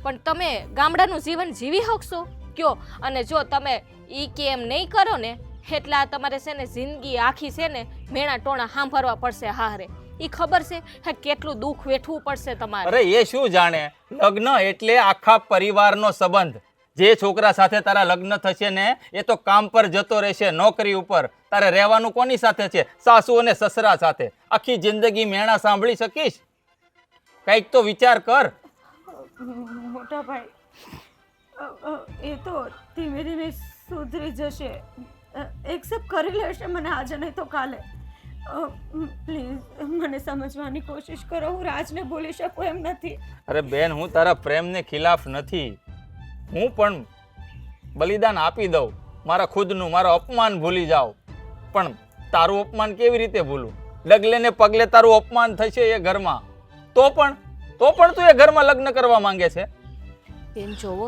પણ તમે ગામડાનું જીવન જીવી શકશો કયો? અને જો તમે ઈ કે એમ નહીં કરો ને એટલે આ તમારે છે ને જિંદગી આખી છે ને મેણા ટોણા સાંભળવા પડશે. હારે ઈ ખબર છે હે કેટલું દુઃખ વેઠવું પડશે તમારે. અરે એ શું જાણે, લગ્ન એટલે આખા પરિવારનો સંબંધ. જે છોકરા સાથે તારા લગ્ન થશે ને એ તો કામ પર જતો રહેશે, નોકરી ઉપર. તારે રહેવાનું કોની સાથે છે? સાસુ અને સસરા સાથે. આખી જિંદગી મેણા સાંભળી શકીશ? કંઈક તો વિચાર કર. મોટા ભાઈ, એ તો ધીમે ધીમે સુધરી જશે, એક્સેપ્ટ કરી લેશે મને આજે નહીં તો કાલે. પ્લીઝ મને સમજવાની કોશિશ કરો. હું રાજને ભૂલી શકું એમ નથી. અરે બેન, હું તારા પ્રેમને ખિલાફ નથી. હું પણ બલિદાન આપી દઉં, મારા ખુદનું, મારું અપમાન ભૂલી જાઉં. પણ તારું અપમાન કેવી રીતે ભૂલું? ડગલે ને પગલે તારું અપમાન થશે એ ઘરમાં. તો પણ તું એ ઘરમાં લગ્ન કરવા માંગે છે? બેન જોવો,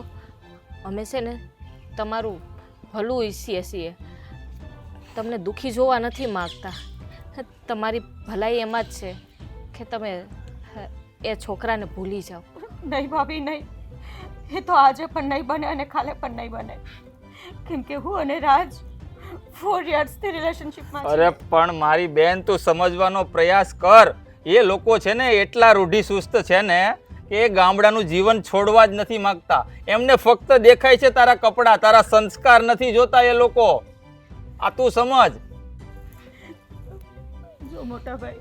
અમે છે ને તમારું ભલું ઈચ્છીએ છીએ, તમને દુઃખી જોવા નથી માગતા. તમારી ભલાઈ એમાં જ છે કે તમે એ છોકરાને ભૂલી જાઓ. નહીં ભાભી, નહીં. એ તો આજે પણ નહીં બને અને કાલે પણ નહીં બને, કેમ કે હું અને રાજ 4 યર્સથી રિલેશનશિપમાં છે. અરે પણ મારી બેન, તું સમજવાનો પ્રયાસ કર. એ લોકો છે ને એટલા રૂઢિચુસ્ત છે ને કે એ ગામડાનું જીવન છોડવા જ નથી માંગતા. એમને ફક્ત દેખાય છે તારા કપડાં, તારા સંસ્કાર નથી જોતા એ લોકો. આ તું સમજ. જો મોટા ભાઈ,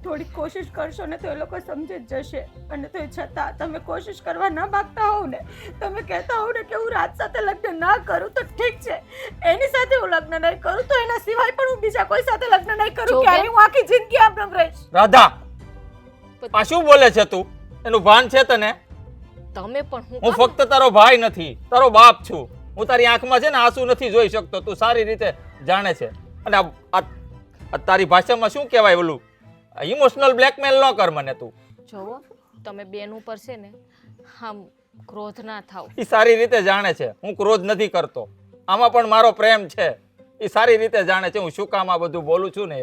થોડી કોશિશ કરશો ને તો એ લોકો સમજી જ જશે. અને તો છતાં તમે કોશિશ કરવા ના માંગતા હોવ ને, તમે કહેતા હોવ ને કે હું રાજ સાથે લગ્ન ના કરું તો ઠીક છે, એની સાથે હું લગ્ન નહીં કરું તો એના સિવાય પણ હું બીજા કોઈ સાથે લગ્ન નહીં કરું. ક્યારે હું આખી જિંદગી આમ રહીશ. રાધા, આ શું બોલે છે તું? એનું ભાન છે તને? તમે પણ હું ફક્ત તારો ભાઈ નથી, તારો બાપ છું. હું તારી આંખમાં છે ને આંસુ નથી જોઈ શકતો, તું સારી રીતે જાણે છે. અને આ તારી ભાષામાં શું કહેવાય ઓલું, ઇમોશનલ બ્લેકમેલ ન કર મને તું. જોવો, તમે બેન ઉપર છે ને આમ ક્રોધ ના થાવ. એ સારી રીતે જાણે છે હું ક્રોધ નથી કરતો. આમાં પણ મારો પ્રેમ છે. એ સારી રીતે જાણે છે હું શું કામ આ બધું બોલું છું ને.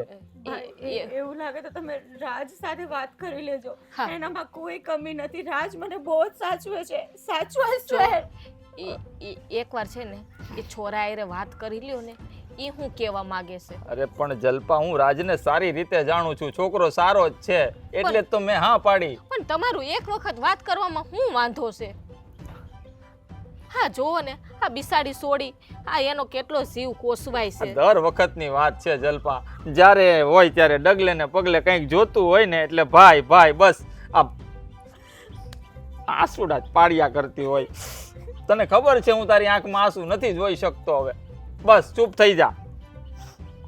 એવું લાગે તો તમે રાજ સાથે વાત કરી લેજો. હા. એનામાં કોઈ કમી નથી. રાજ મને બહુ જ સાચવે છે, સાચવે છે. એકવાર છે ને એ છોરા હારે વાત કરી લ્યો ને એ હું કહેવા માંગે છે. અરે પણ જલ્પા, હું રાજને સારી રીતે જાણું છું, છોકરો સારો જ છે, એટલે જ તો મેં હા પાડી. પણ તમારું એક વખત વાત કરવામાં શું વાંધો છે? હા જોવો ને, આ બિસાડી સોડી, આ એનો કેટલો જીવ કોસવાય આ છે. દર વખતની વાત છે જલ્પા, જ્યારે હોય ત્યારે ડગલે ને પગલે કંઈક જોતું હોય ને એટલે ભાઈ ભાઈ બસ આ આંસુડા જ પાડ્યા કરતી હોય. તને ખબર છે હું તારી આંખમાં આંસુ નથી જોઈ શકતો. હવે બસ ચૂપ થઈ જા,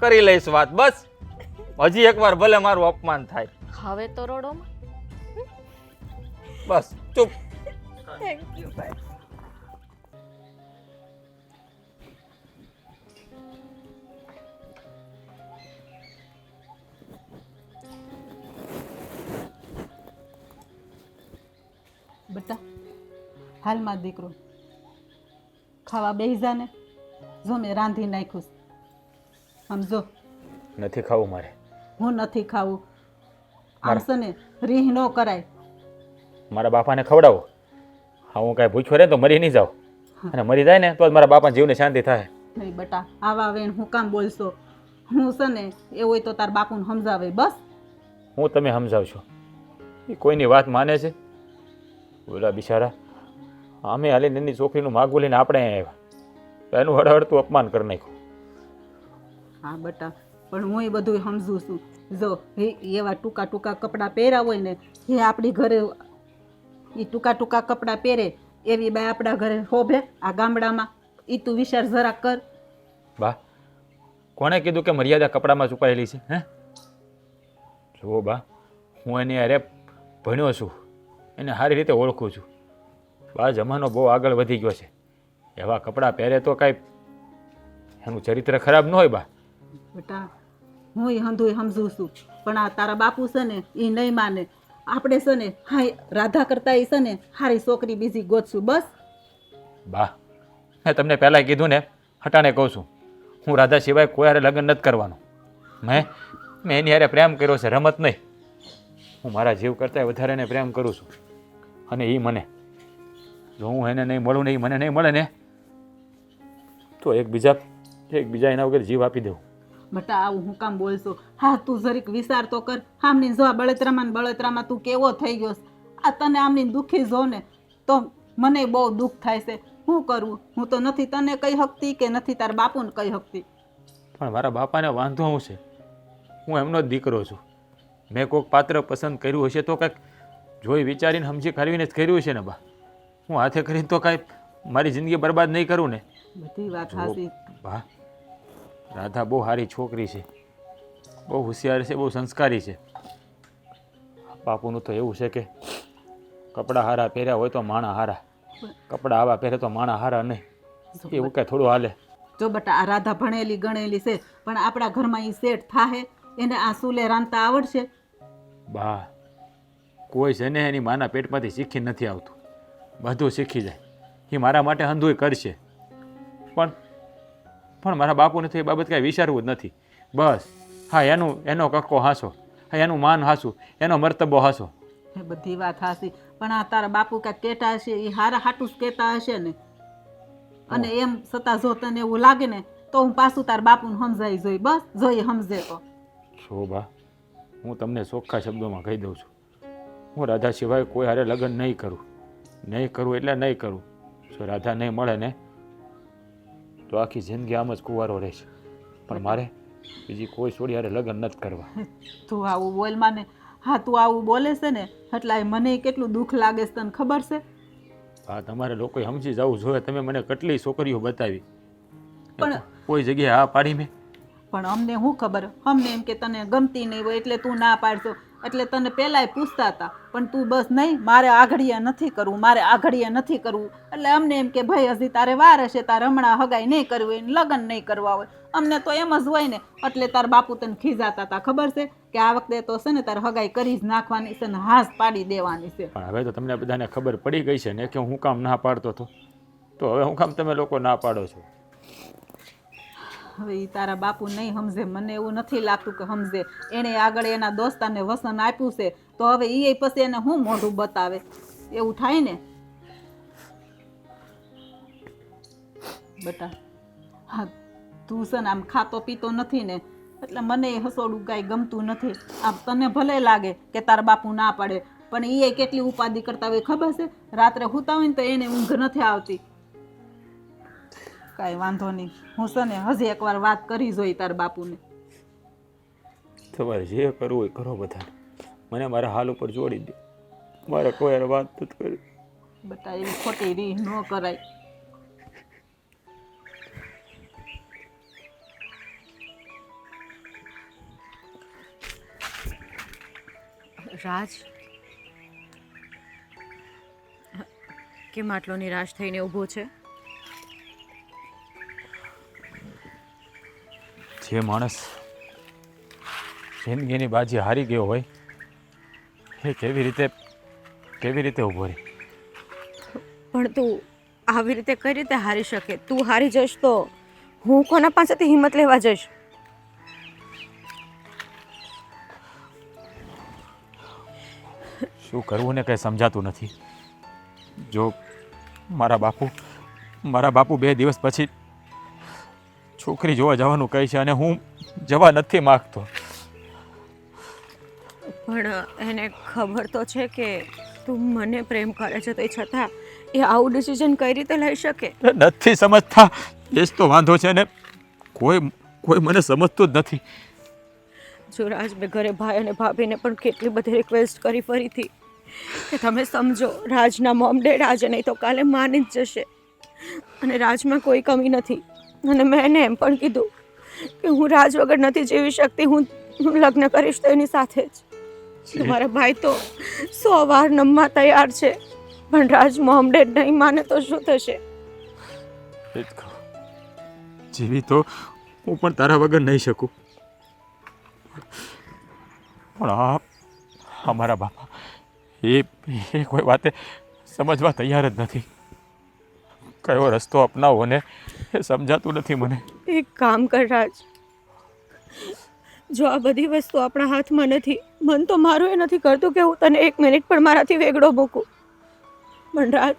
કરી લઈશ વાત. બસ હજી એકવાર ભલે મારું અપમાન થાય. હવે તો રડોમાં. બસ ચૂપ. થેન્ક યુ ભાઈ. બેટા હાલમાં દીકરો ખાવા બેસી જા ને. જો મેં રાંધી નાખ્યું છે. સમજો નથી ખાવું મારે. હું નથી ખાવું. આમ છે ને રીહ ન કરાય. મારા બાપાને ખવડાવો. હા, હું કાંઈ ભૂખ્યો રહે તો મરી નહીં જાઉં, અને મરી જાય ને તો જ મારા બાપાના જીવને શાંતિ થાય. નહીં બેટા, આવા વેણ હું કામ બોલશો? હું છે ને એ હોય તો તાર બાપુને સમજાવે બસ. હું તમે સમજાવશો? એ કોઈની વાત માને છે? બોલા બિચારા અમે હાલીને એની છોકરીનું માગું લઈને આપણે અહીંયા આવ્યા તો એનું હળહળતું અપમાન કરી નાખ્યું. હા બેટા, પણ હું એ બધું સમજું છું. જો એવા ટૂંકા ટૂંકા કપડાં પહેર્યા હોય ને એ આપણી ઘરે એ ટૂંકા ટૂંકા કપડાં પહેરે એવી બાઈ આપણા ઘરે શોભે આ ગામડામાં? એ તું વિચાર જરા કર. બા, કોણે કીધું કે મર્યાદા કપડામાં છુપાયેલી છે? હે જુઓ બા, હું એની અરે ભણ્યો છું, એને સારી રીતે ઓળખું છું. બા, જમાનો બહુ આગળ વધી ગયો છે. એવા કપડાં પહેરે તો કાંઈ એનું ચરિત્ર ખરાબ ન હોય બા. બેટા હું એ હંધુય સમજું છું, પણ આ તારા બાપુ છે ને એ નહીં માને. આપણે છે ને હા રાધા કરતા એ છે ને સારી છોકરી બીજી ગોતશું બસ. બા, મેં તમને પહેલાં કીધું ને, હટાણે કહું છું, હું રાધા સિવાય કોઈ હારે લગ્ન નથી કરવાનું. મેં એની હારે પ્રેમ કર્યો છે, રમત નહીં. હું મારા જીવ કરતાં વધારે એને પ્રેમ કરું છું, અને એ મને, જો હું એને નહીં મળું ને એ મને નહીં મળે ને તો એકબીજા એના વગર જીવ આપી દઉં. બેટા આવું હું કામ બોલશો? હા તું જરીક વિચાર તો કર. આમની જો આ બળતરામાં તું કેવો થઈ ગયો છે. આ તને આમની દુઃખી જો ને તો મને બહુ દુઃખ થાય છે. શું કરવું? હું તો નથી તને કહી શકતી કે નથી તાર બાપુને કહી શકતી. પણ મારા બાપાને વાંધો શું છે? હું એમનો જ દીકરો છું. મેં કોઈક પાત્ર પસંદ કર્યું હશે તો કાંઈક જોઈ વિચારીને સમજી કરવીને જ કર્યું છે ને બા. હું હાથે કરીને તો કાંઈ મારી જિંદગી બરબાદ નહીં કરું ને. બધી વાત હાસી. બા, રાધા બહુ સારી છોકરી છે, બહુ હોશિયાર છે, બહુ સંસ્કારી છે. બાપુનું તો એવું છે કે કપડાં હારા પહેર્યા હોય તો માણા હારા, કપડાં આવા પહેરે તો માણા હારા નહીં. એવું કાંઈ થોડું હાલે? જો બેટા આ રાધા ભણેલી ગણેલી છે, પણ આપણા ઘરમાં એ સેટ થાહે? એને આ સુલે રાંધતા આવડશે? બા, કોઈ છે ને એની માના પેટમાંથી શીખી નથી આવતું, બધું શીખી જાય. એ મારા માટે હંધુય કરશે, પણ મારા બાપુને તો એ બાબત કાંઈ વિચારવું જ નથી. બસ હા, એનો કક્કો હાસો, હા એનું માન હાસું, એનો મર્તબો હાસો. એ બધી વાત હાસી, પણ આ તારા બાપુ કાંઈક કહેતા હશે એ હારા હાટું જ કહેતા હશે ને. અને એમ છતાં જો તને એવું લાગે ને તો હું પાછું તાર બાપુને સમજાવી જોઈ. બસ જોઈએ સમજે તો. છો બા, હું તમને ચોખ્ખા શબ્દોમાં કહી દઉં છું, હું રાધા સિવાય કોઈ હારે લગ્ન નહીં કરું. નહીં કરું એટલે નહીં કરું. જો રાધા નહીં મળે ને તો આખી જિંદગી આમ જ કુંવારો રહેશે. પણ મારે બીજી કોઈ છોડી હારે લગ્ન નથી કરવા. તું આવું બોલ માને. હા તું આવું બોલે છે ને એટલે મને કેટલું દુઃખ લાગે છે તને ખબર છે? હા, તમારે લોકોએ સમજી જવું જોઈએ. તમે મને કેટલી છોકરીઓ બતાવી, પણ કોઈ જગ્યાએ હા પાડી મેં. પણ અમને શું ખબર? અમને એમ કે તને ગમતી નહીં હોય એટલે તું ના પાડશો, એટલે તને પહેલાંય પૂછતા હતા. પણ તું બસ નહીં, મારે આઘડિયા નથી કરવું, મારે આઘડિયા નથી કરવું. એટલે અમને એમ કે ભાઈ હજી તારે વાર હશે, તારે હમણાં હગાઈ નહીં કરવી હોય, લગ્ન નહીં કરવા હોય. અમને તો એમ જ હોય ને. એટલે તાર બાપુ તને ખીજાતા હતા ખબર છે કે આ વખતે તો છે ને તારે હગાઈ કરી જ નાખવાની છે ને હાથ પાડી દેવાની છે. પણ હવે તો તમને બધાને ખબર પડી ગઈ છે ને કે હું કામ ના પાડતો હતો, તો હવે હું કામ તમે લોકો ના પાડો છો? હવે એ તારા બાપુ નહીં સમજે, મને એવું નથી લાગતું કે સમજે. એણે આગળ એના દોસ્તાને વસન આપ્યું છે તો હવે એ પછી એને શું મોઢું બતાવે? એવું થાય ને બેટા. હા તું છે ને આમ ખાતો પીતો નથી ને એટલે મને એ હસોડું કાંઈ ગમતું નથી. આમ તને ભલે લાગે કે તારા બાપુ ના પાડે, પણ એ કેટલી ઉપાધિ કરતા હોય ખબર છે? રાત્રે સૂતા હોય ને તો એને ઊંઘ નથી આવતી. કાંઈ વાંધો નહીં, હું છે ને હજી એકવાર વાત કરી જોઈ તારા બાપુને. તમારે જે કરવું હોય કરો બધા, મને મારા હાલ ઉપર જોડી દે, મારે કોઈ વાત નથી કરી. બટા એવી ખોટી રીહ ન કરાય. રાજ, કેમ આટલો નિરાશ થઈને ઊભો છે? જે માણસ જિંદગીની બાજી હારી ગયો હોય એ કેવી રીતે ઊભો રહે? પણ તું આવી રીતે કઈ રીતે હારી શકે? તું હારી જઈશ તો હું કોના પાસેથી હિંમત લેવા જઈશ? શું કરવું ને કંઈ સમજાતું નથી. જો મારા બાપુ 2 દિવસ પછી છોકરી જોવા જવાનું કહે છે અને હું જવા નથી માગતો. પણ એને ખબર તો છે કે તું મને પ્રેમ કરે છે, તો એ છતાં એ આવું ડિસિઝન કઈ રીતે લઈ શકે? નથી સમજતા, એ જ તો વાંધો છે ને. કોઈ મને સમજતું જ નથી. જો રાજ, મેં ઘરે ભાઈ અને ભાભીને પણ કેટલી બધી રિક્વેસ્ટ કરી ફરીથી કે તમે સમજો, રાજના મોમ ડેડ આજે નહીં તો કાલે માની જ જશે અને રાજમાં કોઈ કમી નથી. અને મેં એને એમ પણ કીધું કે હું રાજ વગર નથી જીવી શકતી, હું લગ્ન કરીશ તો એની સાથે જ. તમારા ભાઈ તો 100 વાર નમવા તૈયાર છે, પણ રાજ મોમ ડેડ નહીં માને તો શું થશે? એ જ કહું, જીવી તો હું પણ તારા વગર નહીં શકું. પણ અમારા બાપા એ કોઈ વાતે સમજવા તૈયાર જ નથી. કયો રસ્તો અપનાવો ને એ સમજાતું નથી મને. એક કામ કર રાજ, જો આ બધી વસ્તુ આપણા હાથમાં નથી, મન તો મારું એ નથી કરતું કે હું તને 1 મિનિટ પણ મારાથી વેગળો મૂકું, પણ રાજ,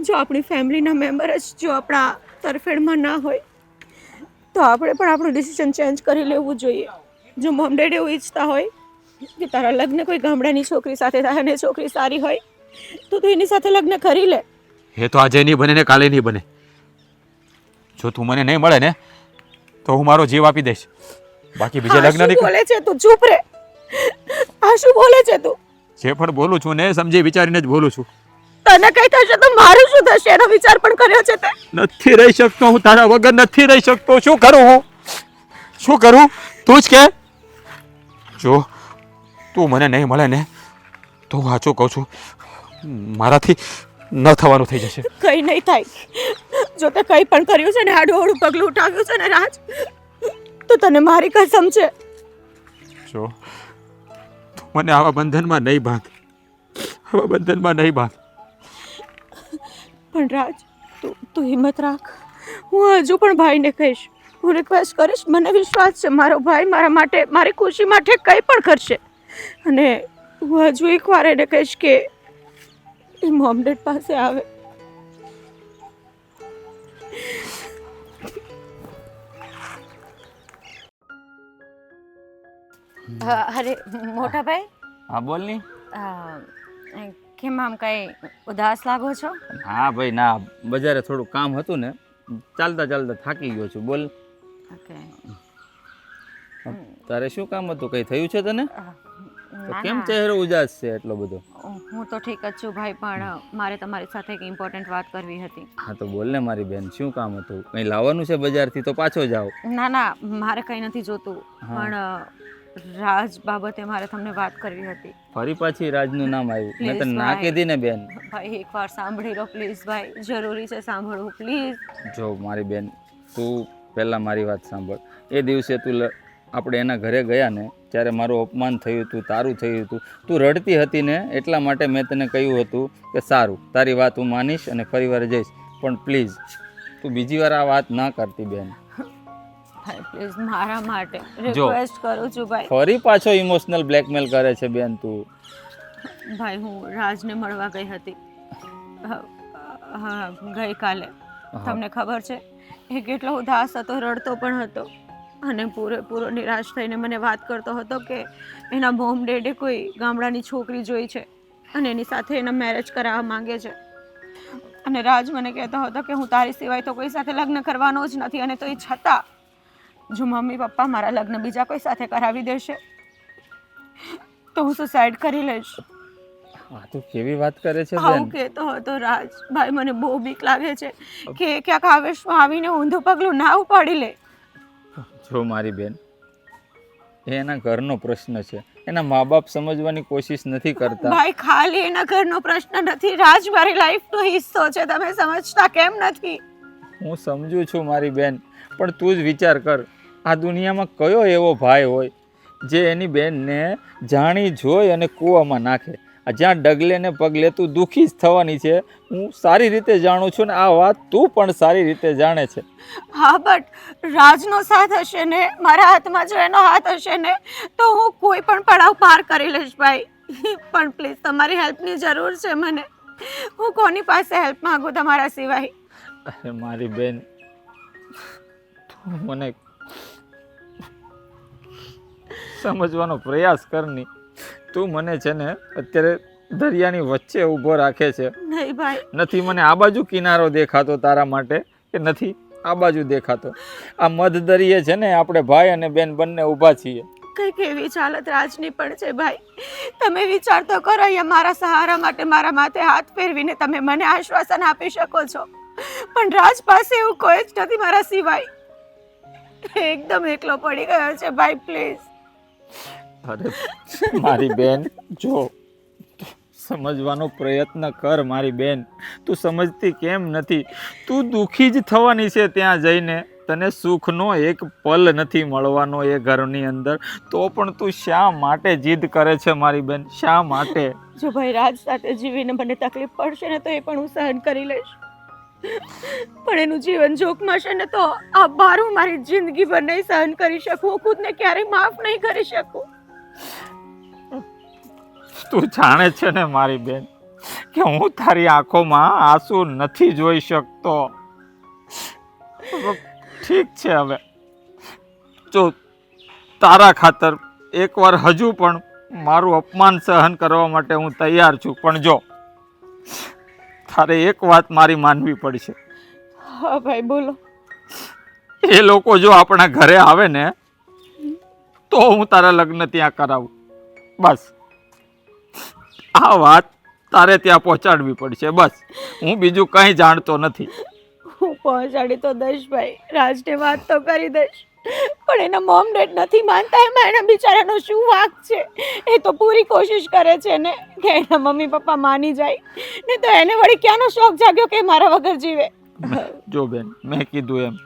જો આપણી ફેમિલીના મેમ્બર જ જો આપણા તરફેણમાં ના હોય તો આપણે પણ આપણું ડિસિઝન ચેન્જ કરી લેવું જોઈએ. જો મોમ ડેડ એવું ઈચ્છતા હોય કે તારા લગ્ન કોઈ ગામડાની છોકરી સાથે થાય અને છોકરી સારી હોય તો તું એની સાથે લગ્ન કરી લે. એ તો આજે નહીં બને ને કાલે નહીં બને. જો તું મને નહીં મળે ને તો હું મારો જીવ આપી દઈશ. બાકી બીજે લગ્ન નહીં. બોલે છે તું? ચૂપ રે. આ શું બોલે છે તું? જે પણ બોલું છું ને સમજી વિચારીને જ બોલું છું. તને કઈ થશે તો મારું શું થશે એનો વિચાર પણ કર્યો છે તે? નથી રહી શકતો હું તારા વગર, નથી રહી શકતો. શું કરું હું? શું કરું તું જ કે? જો તું મને નહીં મળે ને તો હું સાચું કહું છું, મારાથી ન થવાનું થઈ જશે. કઈ નહીં થાય. જો તે કઈ પણ કર્યું છે ને, આડું અવળું પગલું ઉઠાવ્યું છે ને રાજ, તો તને મારી કસમ છે. જો તું મને આવા બંધનમાં નહીં બાંધ, આવા બંધનમાં નહીં બાંધ. પણ રાજ, તું હિંમત રાખ. હું હજુ પણ ભાઈને કહીશ, હું રિક્વેસ્ટ કરીશ. મને વિશ્વાસ છે મારો ભાઈ મારા માટે, મારી ખુશી માટે કંઈ પણ કરશે. અને હું હજુ એકવાર એને કહીશ કે એ મોમ ડેડ પાસે આવે. અરે મોટા ભાઈ, હા બોલ ની. કેમ આમ કઈ ઉદાસ લાગો છો? હા ભાઈ, ના બજારે થોડું કામ હતું ને, ચાલતા ચાલતા થાકી ગયો છું. બોલ. ઓકે. તારે શું કામ હતું? કઈ થયું છે તને? તો કેમ ચહેરો ઉદાસ છે એટલો બધો? હું તો ઠીક જ છું ભાઈ, પણ મારે તમારી સાથે એક ઇમ્પોર્ટન્ટ વાત કરવી હતી. હા તો બોલ ને મારી બેન, શું કામ હતું? કઈ લાવવાનું છે બજારથી તો પાછો જાઓ. ના ના, મારે કંઈ નથી જોતું, પણ રાજ બાબતે મારે તમને વાત કરવી હતી. ફરી પાછી રાજનું નામ આવ્યું? મેં તને ના ભાઈ. કીધી ને બેન. ભાઈ એકવાર સાંભળી લો પ્લીઝ ભાઈ, જરૂરી છે સાંભળવું પ્લીઝ. જો મારી બેન, તું પહેલાં મારી વાત સાંભળ. એ દિવસે આપણે એના ઘરે ગયા ને ત્યારે મારું અપમાન થયું હતું, તારું થયું હતું. તું રડતી હતી ને એટલા માટે મેં તને કહ્યું હતું કે સારું, તારી વાત હું માનીશ અને ફરી વાર જઈશ, પણ પ્લીઝ તું બીજી વાર આ વાત ના કરતી બેન. ભાઈ પ્લીઝ મારા માટે રિક્વેસ્ટ કરું છું ભાઈ. ફરી પાછો ઇમોશનલ બ્લેકમેલ કરે છે બેન તું. ભાઈ હું રાજને મળવા ગઈ હતી હા ગઈકાલે. તમને ખબર છે એ કેટલો ઉદાસ હતો, રડતો પણ હતો અને પૂરેપૂરો નિરાશ થઈને મને વાત કરતો હતો કે એના મોમ ડેડે કોઈ ગામડાની છોકરી જોઈ છે અને એની સાથે એના મેરેજ કરાવવા માંગે છે. અને રાજ મને કહેતો હતો કે હું તારી સિવાય તો કોઈ સાથે લગ્ન કરવાનો જ નથી, અને તો એ છતાં જો મમ્મી પપ્પા મારા લગ્ન બીજા કોઈ સાથે કરાવી દેશે તો હું સુસાઇડ કરી લઈશ. આ તું કેવી વાત કરે છે આવું બેન? કહેતો હતો રાજ. ભાઈ મને બહુ બીક લાગે છે કે ક્યાંક આવેશમાં આવીને ઊંધું પગલું ના ઉપાડી લે. જો મારી બેન, એ એના ઘરનો પ્રશ્ન છે, એના મા બાપ સમજવાની કોશિશ નથી કરતા. ભાઈ ખાલી એના ઘરનો પ્રશ્ન નથી, રાજ મારી લાઈફનો હિસ્સો છે. તમે સમજતા કેમ નથી? હું સમજુ છું મારી બેન, પણ તું જ વિચાર કર, આ દુનિયામાં કયો એવો ભાઈ હોય જે એની બેનને જાણી જોઈ અને કૂવામાં નાખે? આ જ્યાં ડગલે ને પગલે તું દુઃખી જ થવાની છે, હું સારી રીતે જાણું છું ને આ વાત તું પણ સારી રીતે જાણે છે. હા, બટ રાજનો સાથ હશે ને, મારા હાથમાં જો એનો હાથ હશે ને, તો હું કોઈ પણ પડાવ પાર કરી લઈશ ભાઈ. પણ પ્લીઝ તમારી હેલ્પની જરૂર છે મને. હું કોની પાસે હેલ્પ માંગુ તમારા સિવાય? અરે મારી બેન, તું મને સમજવાનો પ્રયાસ કરની. તું મને છે ને અત્યારે દરિયાની વચ્ચે ઊભો રાખે છે. નહીં ભાઈ, નથી મને આ બાજુ કિનારો દેખાતો તારા માટે, કે નથી આ બાજુ દેખાતો. આ મધ દરિયે છે ને આપણે ભાઈ અને બેન બંને ઊભા છીએ. કઈ કેવી ચાલત રાજની પણ છે ભાઈ. તમે વિચાર તો કરો, અહીંયા મારા સહારા માટે મારા માથે હાથ ફેરવીને તમે મને આશ્વાસન આપી શકો છો, પણ રાજ પાસે એવું કોઈ જ નથી મારા સિવાય. એકદમ એકલો પડી ગયો છે ભાઈ, પ્લીઝ. અરે મારી બેન, જો સમજવાનો પ્રયત્ન કર મારી બેન. તું સમજતી કેમ નથી? તું દુઃખી જ થવાની છે ત્યાં જઈને. તને સુખનો એક પલ નથી મળવાનો એ ઘરની અંદર, તો પણ તું શા માટે જીદ કરે છે મારી બેન? શા માટે? જો ભાઈ રાજ સાથે જીવીને મને તકલીફ પડશે ને તો એ પણ હું સહન કરી લઈશ, પણ એનું જીવન જોખમાં છે ને તો આ ભાર હું મારી જિંદગી ભર નહીં સહન કરી શકું. હું ખુદને ક્યારેય માફ નહીં કરી શકું. તું જાણે છે ને મારી બેન કે હું તારી આંખોમાં આંસુ નથી જોઈ શકતો. ઠીક છે, હવે જો તારા ખાતર એકવાર હજુ પણ મારું અપમાન સહન કરવા માટે હું તૈયાર છું, પણ જો તારે એક વાત મારી માનવી પડશે. હા ભાઈ, બોલો. એ લોકો જો આપણા ઘરે આવે ને તો હું તારા લગ્ન ત્યાં કરાવું. બસ આ વાત તારે ત્યાં પહોંચાડવી પડશે. બસ, હું બીજું કંઈ જાણતો નથી. હું પહોંચાડી તો દઈશ ભાઈ, રાજને વાત તો કરી દઈશ, પણ એના મોમ ડેડ નથી માનતા. એમાં એના બિચારાનો શું વાંક છે? એ તો પૂરી કોશિશ કરે છે ને કે એના મમ્મી પપ્પા માની જાય, ને તો એને વળી ક્યાંનો શોખ જાગ્યો કે મારા વગર જીવે? જો બેન, મેં કીધું એમ,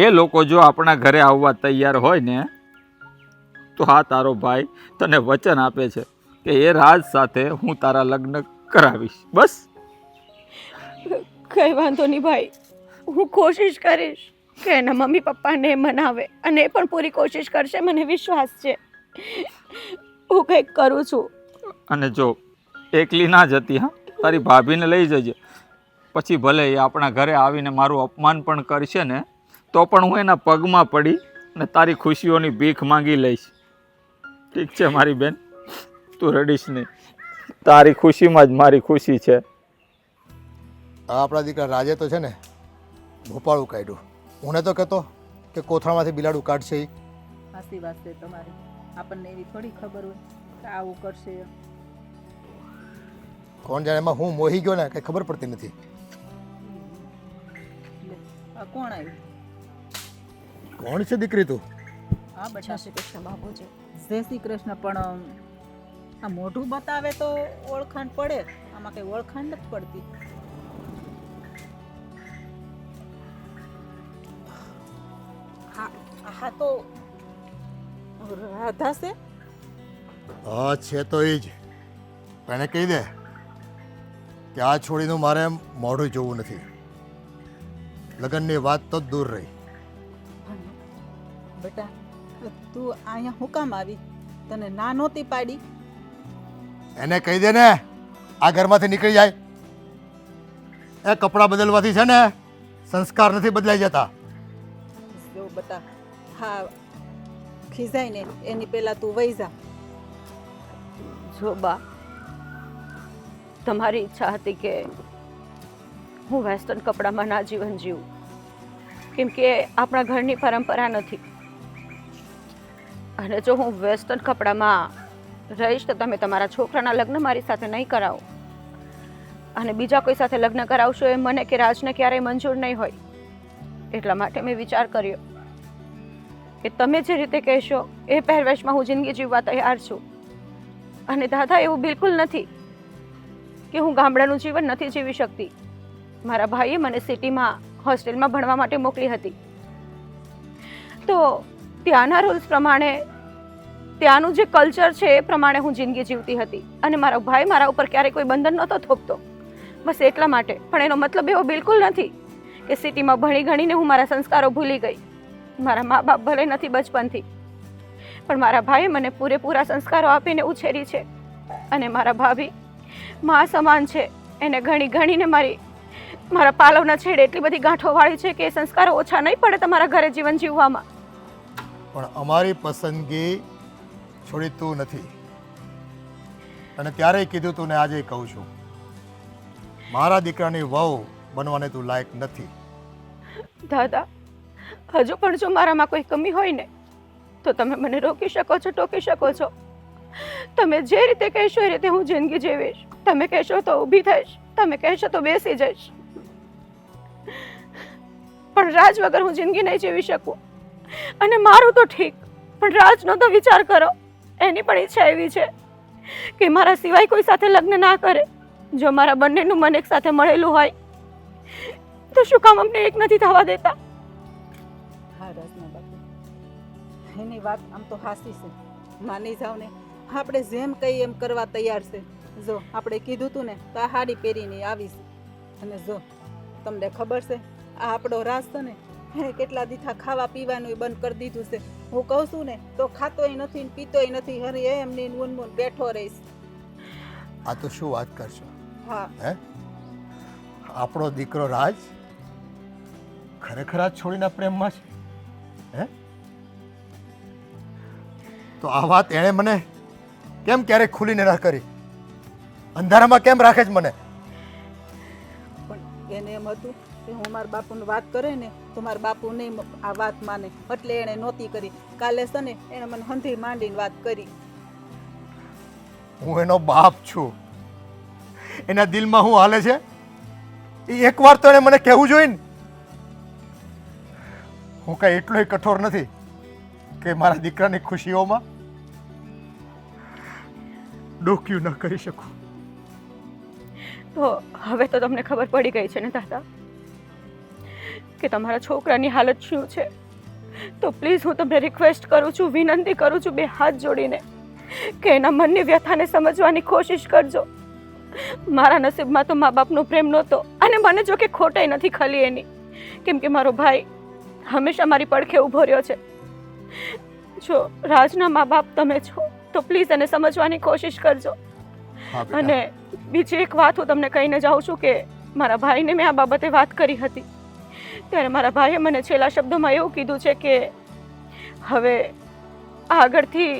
એ લોકો જો આપણા ઘરે આવવા તૈયાર હોય ને તો હા, તારો ભાઈ તને વચન આપે છે કે એ રાજ સાથે હું તારા લગ્ન કરાવીશ. બસ. કઈ વાંધો નહીં ભાઈ, હું કોશિશ કરીશ કે એના મમ્મી પપ્પાને મનાવે, અને એ પણ પૂરી કોશિશ કરશે, મને વિશ્વાસ છે. હું કંઈક કરું છું. અને જો એકલી ના જતી, હા, તારી ભાભીને લઈ જજે. પછી ભલે એ આપણા ઘરે આવીને મારું અપમાન પણ કરશે ને તો પણ હું એના પગમાં પડી અને તારી ખુશીઓની ભીખ માંગી લઈશ. ઠીક છે મારી બેન, તું રડીશ નહીં. તારી ખુશીમાં જ મારી ખુશી છે. આ આપણા દીકરા રાજે તો છે ને ભોપાળું કાઢ્યું. હું ને તો કહેતો કે કોથળામાંથી બિલાડું કાઢશે ઈ. સાચી વાત છે તમારી. આપણને એવી થોડી ખબર હોય કે આવું કરશે. કોણ જાણે એમાં હું મોહી ગયો ને કંઈ ખબર પડતી નથી. આ કોણ આવ્યું? કોણ છે દીકરી તું? હા બેટા, શ્રી કૃષ્ણ બાપુજી. જય શ્રી કૃષ્ણ. પણ આ મોઢું બતાવે તો ઓળખાણ પડે, આમાં કઈ ઓળખાણ નથી પડતી. હા તો રાધા છે. હા છે તો એ જ. એને કહી દે કે આ છોડીનું મારે મોઢું જોવું નથી. લગ્નની વાત તો દૂર રહી. બેટા, તું અહીંયા હું કામ આવી? તને ના નહોતી પાડી? એને કહી દે ને આ ઘરમાંથી નીકળી જાય. એ કપડાં બદલવાથી છે ને સંસ્કાર નથી બદલાઈ જતા. બતા. હા, ખીજાય ને એની પહેલા તું વહી જા. જો બા, તમારી ઈચ્છા હતી કે હું વેસ્ટર્ન કપડામાં ના જીવન જીવું, કેમ કે આપણા ઘરની પરંપરા નથી. અને જો હું વેસ્ટર્ન કપડામાં રહીશ તો તમે તમારા છોકરાના લગ્ન મારી સાથે નહીં કરાવો, અને બીજા કોઈ સાથે લગ્ન કરાવશો એ મને કે રાજને ક્યારેય મંજૂર નહીં હોય. એટલા માટે મેં વિચાર કર્યો કે તમે જે રીતે કહેશો એ પહેરવેશમાં હું જિંદગી જીવવા તૈયાર છું. અને દાદા, એવું બિલકુલ નથી કે હું ગામડાનું જીવન નથી જીવી શકતી. મારા ભાઈએ મને સિટીમાં હોસ્ટેલમાં ભણવા માટે મોકલી હતી, તો ત્યાંના રૂલ્સ પ્રમાણે, ત્યાંનું જે કલ્ચર છે એ પ્રમાણે હું જિંદગી જીવતી હતી. અને મારો ભાઈ મારા ઉપર ક્યારેય કોઈ બંધન નહોતો થોપતો, બસ એટલા માટે. પણ એનો મતલબ એવો બિલકુલ નથી કે સિટીમાં ભણી ગણીને હું મારા સંસ્કારો ભૂલી ગઈ. મારા મા બાપ ભલે નથી બચપનથી, પણ મારા ભાઈએ મને પૂરેપૂરા સંસ્કારો આપીને ઉછેરી છે. અને મારા ભાભી મા સમાન છે. એને ઘણી ઘણીને મારા પાલવના છેડે એટલી બધી ગાંઠો વાળી છે કે એ સંસ્કારો ઓછા નહીં પડે તમારા ઘરે જીવન જીવવામાં. પણ અમારી પસંદગી છોડી તું નથી, અને ત્યારે કીધું તું ને આજે કહું છું, મારા દીકરાની વહુ બનવાને તું લાયક નથી. દાદા, હજુ પણ જો મારામાં કોઈ કમી હોય ને તો તમે મને રોકી શકો છો, ટોકી શકો છો. તમે જે રીતે કહેશો એ રીતે હું જિંદગી જીવીશ. તમે કહેશો તો ઊભી થઈશ, તમે કહેશો તો બેસી જઈશ, પણ રાજ વગર હું જિંદગી નહીં જીવી શકું. અને મારું તો ઠીક, પણ રાજનો તો વિચાર કરો. એની પણ ઈચ્છા એવી છે કે મારા સિવાય કોઈ સાથે લગ્ન ના કરે. જો મારા બંનેનું મન એક સાથે મળેલું હોય તો શું કામ અમને એક નથી થવા દેતા? હા રાજના બાપુ, એની વાત આમ તો હાસી છે, માની જાવ ને. આપણે જેમ કહીએ એમ કરવા તૈયાર છે. જો આપણે કીધું તું ને તો આ સાડી પહેરીને આવીશ. અને જો તમને ખબર છે, આ આપણો રાજ છે ને, એને કેટલા દીથા ખાવા પીવાનું બંધ કરી દીધું છે. હું કહું છું ને તો ખાતોય નથી ને પીતોય નથી. હરી એમની મૂન બેઠો રહીશ. આ તો શું વાત કરશો? હા, હે, આપણો દીકરો રાજ ખરેખર આ છોડીના પ્રેમમાં છે? હે, તો આ વાત એણે મને કેમ ક્યારેક ખુલીને ના કરી? અંધારામાં કેમ રાખે છે મને? પણ એને એમ હતું કે હું મારા બાપુની વાત કરે ને તો મારા બાપુ નહીં આ વાત માને, એટલે એણે નહોતી કરી. કાલે છે ને એણે મને હંધી માંડીને વાત કરી. હું એનો બાપ છું, એના દિલમાં શું હાલે છે એ એકવાર તો એને મને કહેવું જોઈએ ને. હું કઈ એટલોય કઠોર નથી કે મારા દીકરાની ખુશીઓમાં ડોક્યું ન કરી શકું. તો હવે તો તમને ખબર પડી ગઈ છે ને દાદા કે તમારા છોકરાની હાલત શું છે. તો પ્લીઝ હું તમને રિક્વેસ્ટ કરું છું, વિનંતી કરું છું બે હાથ જોડીને કે એના મનની વ્યથાને સમજવાની કોશિશ કરજો. મારા નસીબમાં તો મા બાપનો પ્રેમ નહોતો, અને મને જો કે ખોટાઈ નથી ખલી એની, કેમ કે મારો ભાઈ હંમેશા મારી પડખે ઊભો રહ્યો છે. જો રાજના મા બાપ તમે છો તો પ્લીઝ એને સમજવાની કોશિશ કરજો. અને બીજી એક વાત હું તમને કહીને જાઉં છું કે મારા ભાઈને મેં આ બાબતે વાત કરી હતી, ત્યારે મારા ભાઈએ મને છેલ્લા શબ્દોમાં એવું કીધું છે કે હવે આગળથી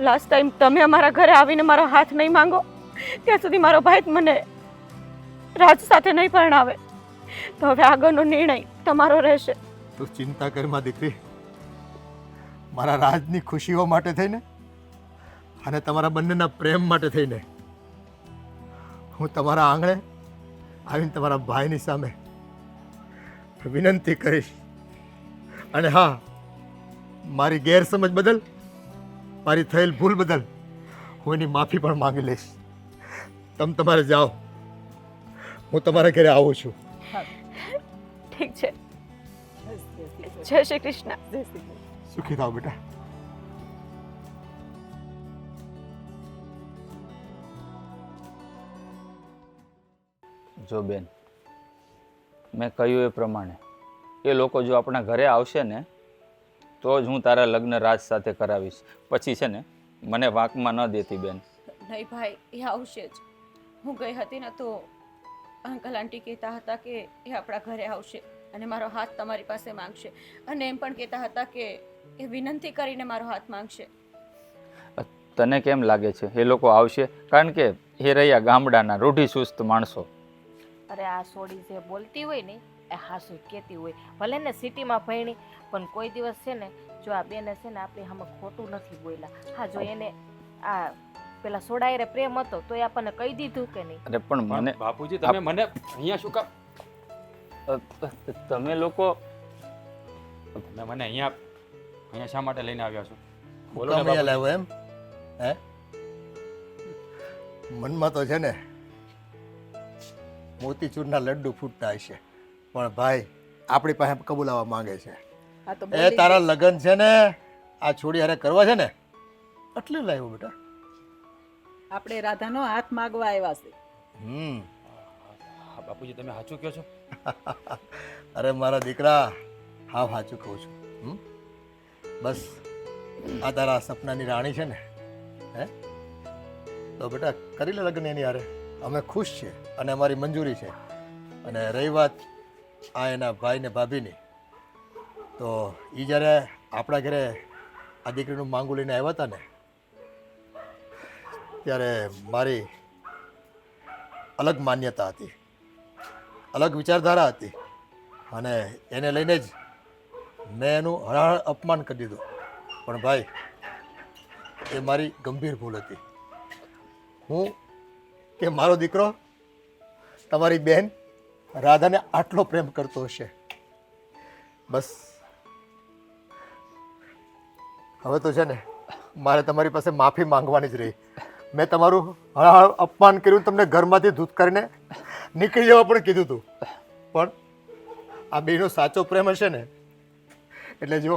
લાસ્ટ ટાઈમ તમે અમારા ઘરે આવીને મારો હાથ નહીં માંગો ત્યાં સુધી મારો ભાઈ મને રાજ સાથે નહીં પરણાવે. તો હવે આગળનો નિર્ણય તમારો રહેશે. તું ચિંતા કર માં દીકરી, મારા રાજની ખુશીઓ માટે થઈને અને તમારા બંનેના પ્રેમ માટે થઈને હું તમારા આંગણે આવીને તમારા ભાઈની સામે વિનંતી કરીશ. અને હા, મારી ગેરસમજ બદલ, મારી થયેલ ભૂલ બદલ હું એની માફી પણ માંગી લઈશ. તમે તમારે જાઓ, હું તમારા ઘરે આવું છું. ઠીક છે. જય શ્રી કૃષ્ણ. સુખી થાઓ બેટા. જો બેન, મેં કહ્યું એ પ્રમાણે એ લોકો જો આપણા ઘરે આવશે ને તો જ હું તારા લગ્ન રાજ સાથે કરાવીશ. પછી છે ને મને વાંકમાં ન દેતી બેન. નહીં ભાઈ, એ આવશે જ. હું ગઈ હતી ને તો અંકલ આંટી કહેતા હતા કે એ આપણા ઘરે આવશે. અને મારો હાથ તમારી પાસે માંગશે અને એમ પણ કહેતા હતા કે એ વિનંતી કરીને મારો હાથ માંગશે. તને કેમ લાગે છે એ લોકો આવશે? કારણ કે એ રહ્યા ગામડાના રૂઢિચુસ્ત માણસો. અરે આ સોડી જે બોલતી હોય ને એ હાસુ કહેતી હોય, ભલે ને સિટીમાં ભણી પણ કોઈ દિવસ છે ને જો આ બેને છે ને આપણી સામે ખોટું નથી બોલ્યા. હા, જો એને આ પેલા સોડાયરે પ્રેમ હતો તો એ આપણને કહી દીધું કે નહીં? અરે પણ મને બાપુજી તમે મને અહીંયા શું કામ તમે લોકો તમે મને અહીંયા શા માટે લઈને આવ્યા છો? બોલો ને કામ અહીંયા બાપુજી. લાવ્યો એમ? હે? મનમાં તો છે ને મોતીચૂરના લડ્ડુ ફૂટતા હશે, પણ ભાઈ આપણી પાસે કબૂલાવા માંગે છે. હા તો એ બોલી તારા લગ્ન છે ને આ છોડી હારે કરવા છે ને એટલે લાવ્યો બેટા. આપણે રાધાનો હાથ માગવા આવ્યા છે. હા બાપુજી તમે સાચું કહો છો? અરે મારા દીકરા, હા સાચું કહું છું. બસ આ તારા સપનાની રાણી છે ને, હે તો બેટા કરી લે લગ્ન એની હારે. અમે ખુશ છીએ અને અમારી મંજૂરી છે. અને રહી વાત આ એના ભાઈ ને ભાભીની, તો એ જ્યારે આપણા ઘરે આ દીકરીનું માંગુ લઈને આવ્યા હતા ને ત્યારે મારી અલગ માન્યતા હતી, અલગ વિચારધારા હતી અને એને લઈને જ મેં એનું હળહળ અપમાન કરી દીધું. પણ ભાઈ એ મારી ગંભીર ભૂલ હતી. હું કે મારો દીકરો તમારી બહેન રાધાને આટલો પ્રેમ કરતો હશે. બસ હવે તો છે ને મારે તમારી પાસે માફી માંગવાની જ રહી. મેં તમારું હળહળ અપમાન કર્યું, તમને ઘરમાંથી ધૂતકારીને નીકળી જવા પણ કીધું હતું. પણ આ બેનો સાચો પ્રેમ હશે ને એટલે જો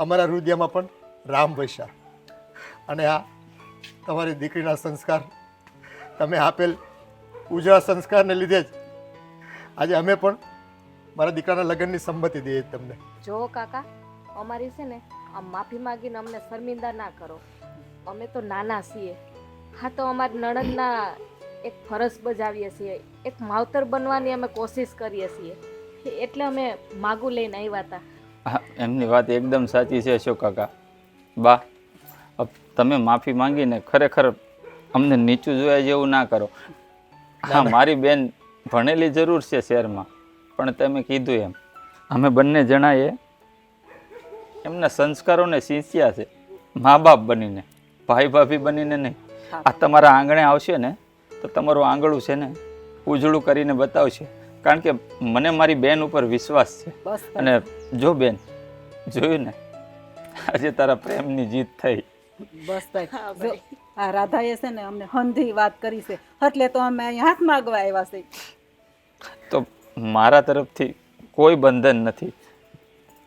અમારા હૃદયમાં પણ રામ વસ્યા. અને આ તમારી દીકરીના સંસ્કાર, તમે આપેલ ઉજળા સંસ્કારને લીધે જ આજે અમે પણ મારા દીકરાના લગ્નની સંમતિ દઈએ તમને. જો કાકા, અમારી છે ને આ માફી માંગીને અમને શર્મિંદા ના કરો. અમે તો નાના છીએ. હા, તો અમારી નણંદના એક ફરજ બજાવીએ છીએ, એક માવતર બનવાની અમે કોશિશ કરીએ છીએ, એટલે અમે માગું લઈને આવ્યા હતા. હા, એમની વાત એકદમ સાચી છે અશોક કાકા. બા, તમે માફી માંગીને ખરેખર અમને નીચું જોયા જેવું ના કરો. હા, મારી બેન ભણેલી જરૂર છે શહેરમાં, પણ તમે કીધું એમ અમે બંને જણાએ એમના સંસ્કારોને શીખ્યા છે, મા બાપ બનીને, ભાઈ ભાભી બનીને નહીં. આ તમારા આંગણે આવશે ને તો તમારું આંગણું છે ને ઉજળું કરીને બતાવશે. કારણ કે મને મારી બેન ઉપર વિશ્વાસ છે. બસ અને જો બેન, જોયું ને આજે તારા પ્રેમની જીત થઈ. બસ ભાઈ, જો આ રાધાએ છે ને અમને હંધી વાત કરી છે એટલે તો અમે અહીંયા હાથ માગવા આવ્યા છે. તો મારા તરફથી કોઈ બંધન નથી.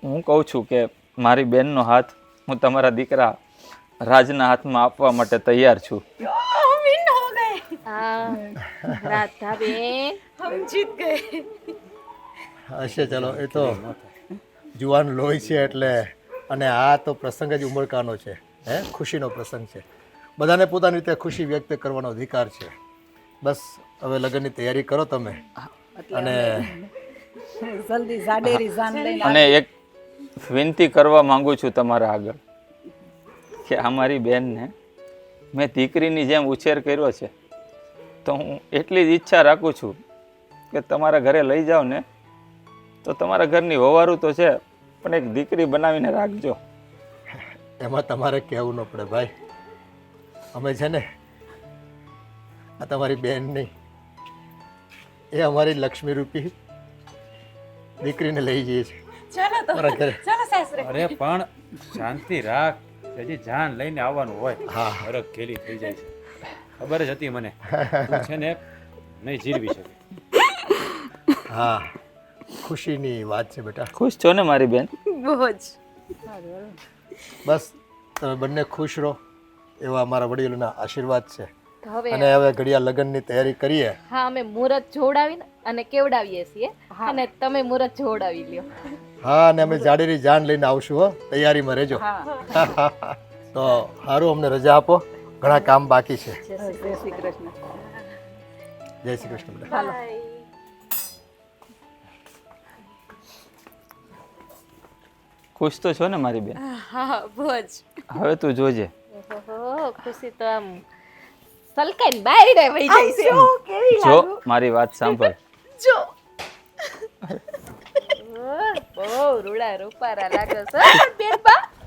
હું કહું છું કે મારી બેનનો હાથ હું તમારા દીકરા રાજના હાથમાં આપવા માટે તૈયાર છું. રાધા બેન, हम जीत गए. હશે, ચલો એ તો જુવાન લોહી છે એટલે. અને આ તો પ્રસંગ જ ઉમળકાનો છે, હે ખુશીનો પ્રસંગ છે. બધાને પોતાની રીતે ખુશી વ્યક્ત કરવાનો અધિકાર છે. બસ હવે લગ્નની તૈયારી કરો તમે. અને જલ્દી જાડેરી જાન લઈને અને એક વિનંતી કરવા માંગુ છું તમારા આગળ કે અમારી બેનને મેં દીકરીની જેમ ઉછેર કર્યો છે, તો હું એટલી જ ઈચ્છા રાખું છું કે તમારા ઘરે લઈ જાઓ ને તો તમારા ઘરની વવારું તો છે પણ એક દીકરી બનાવીને રાખજો. એમાં તમારે કહેવું ન પડે ભાઈ. અમે છે ને આ તમારી બેન નહીં, એ અમારી લક્ષ્મી રૂપી દીકરીને લઈ જઈએ છીએ चलो तो મારા ઘરે. चलो सासरे. અરે પણ શાંતિ રાખ, હજી જાન લઈને આવવાનું હોય. હા. હરખ ખેલી થઈ જાય છે, ખબર જ હતી મને. તું છે ને નહીં જીરવી શકે. હા, ખુશીની વાત છે બેટા. ખુશ છો ને મારી બેન? બહુ જ. બસ તમે બંને ખુશ રહો એવા અમારા વડીલોના આશીર્વાદ છે. તો હવે અને હવે ઘડિયા લગ્નની તૈયારી કરીએ. હા, અમે મુહૂર્ત જોડાવીને અને કેવડાવીએ છીએ અને તમે મુહૂર્ત જોડાવી લ્યો. હા, અને અમે જાડેરી જાન લઈને આવશું. હો, તૈયારીમાં રહેજો. તો સારું, અમને રજા આપો, ઘણા કામ બાકી છે. જય શ્રી કૃષ્ણ. જય શ્રી કૃષ્ણ બેટા. ખુશ તો છો ને મારી બેન? હા બહુ જ. હવે તું જોજે. ઓહો, ખુશી તો આમ સલકાઈને બાયડે વહી જાય છે. કેવી જો મારી વાત સાંભળ. જો ઓહ, બહુ રૂડા રૂપારા લાગો છો બેનબા.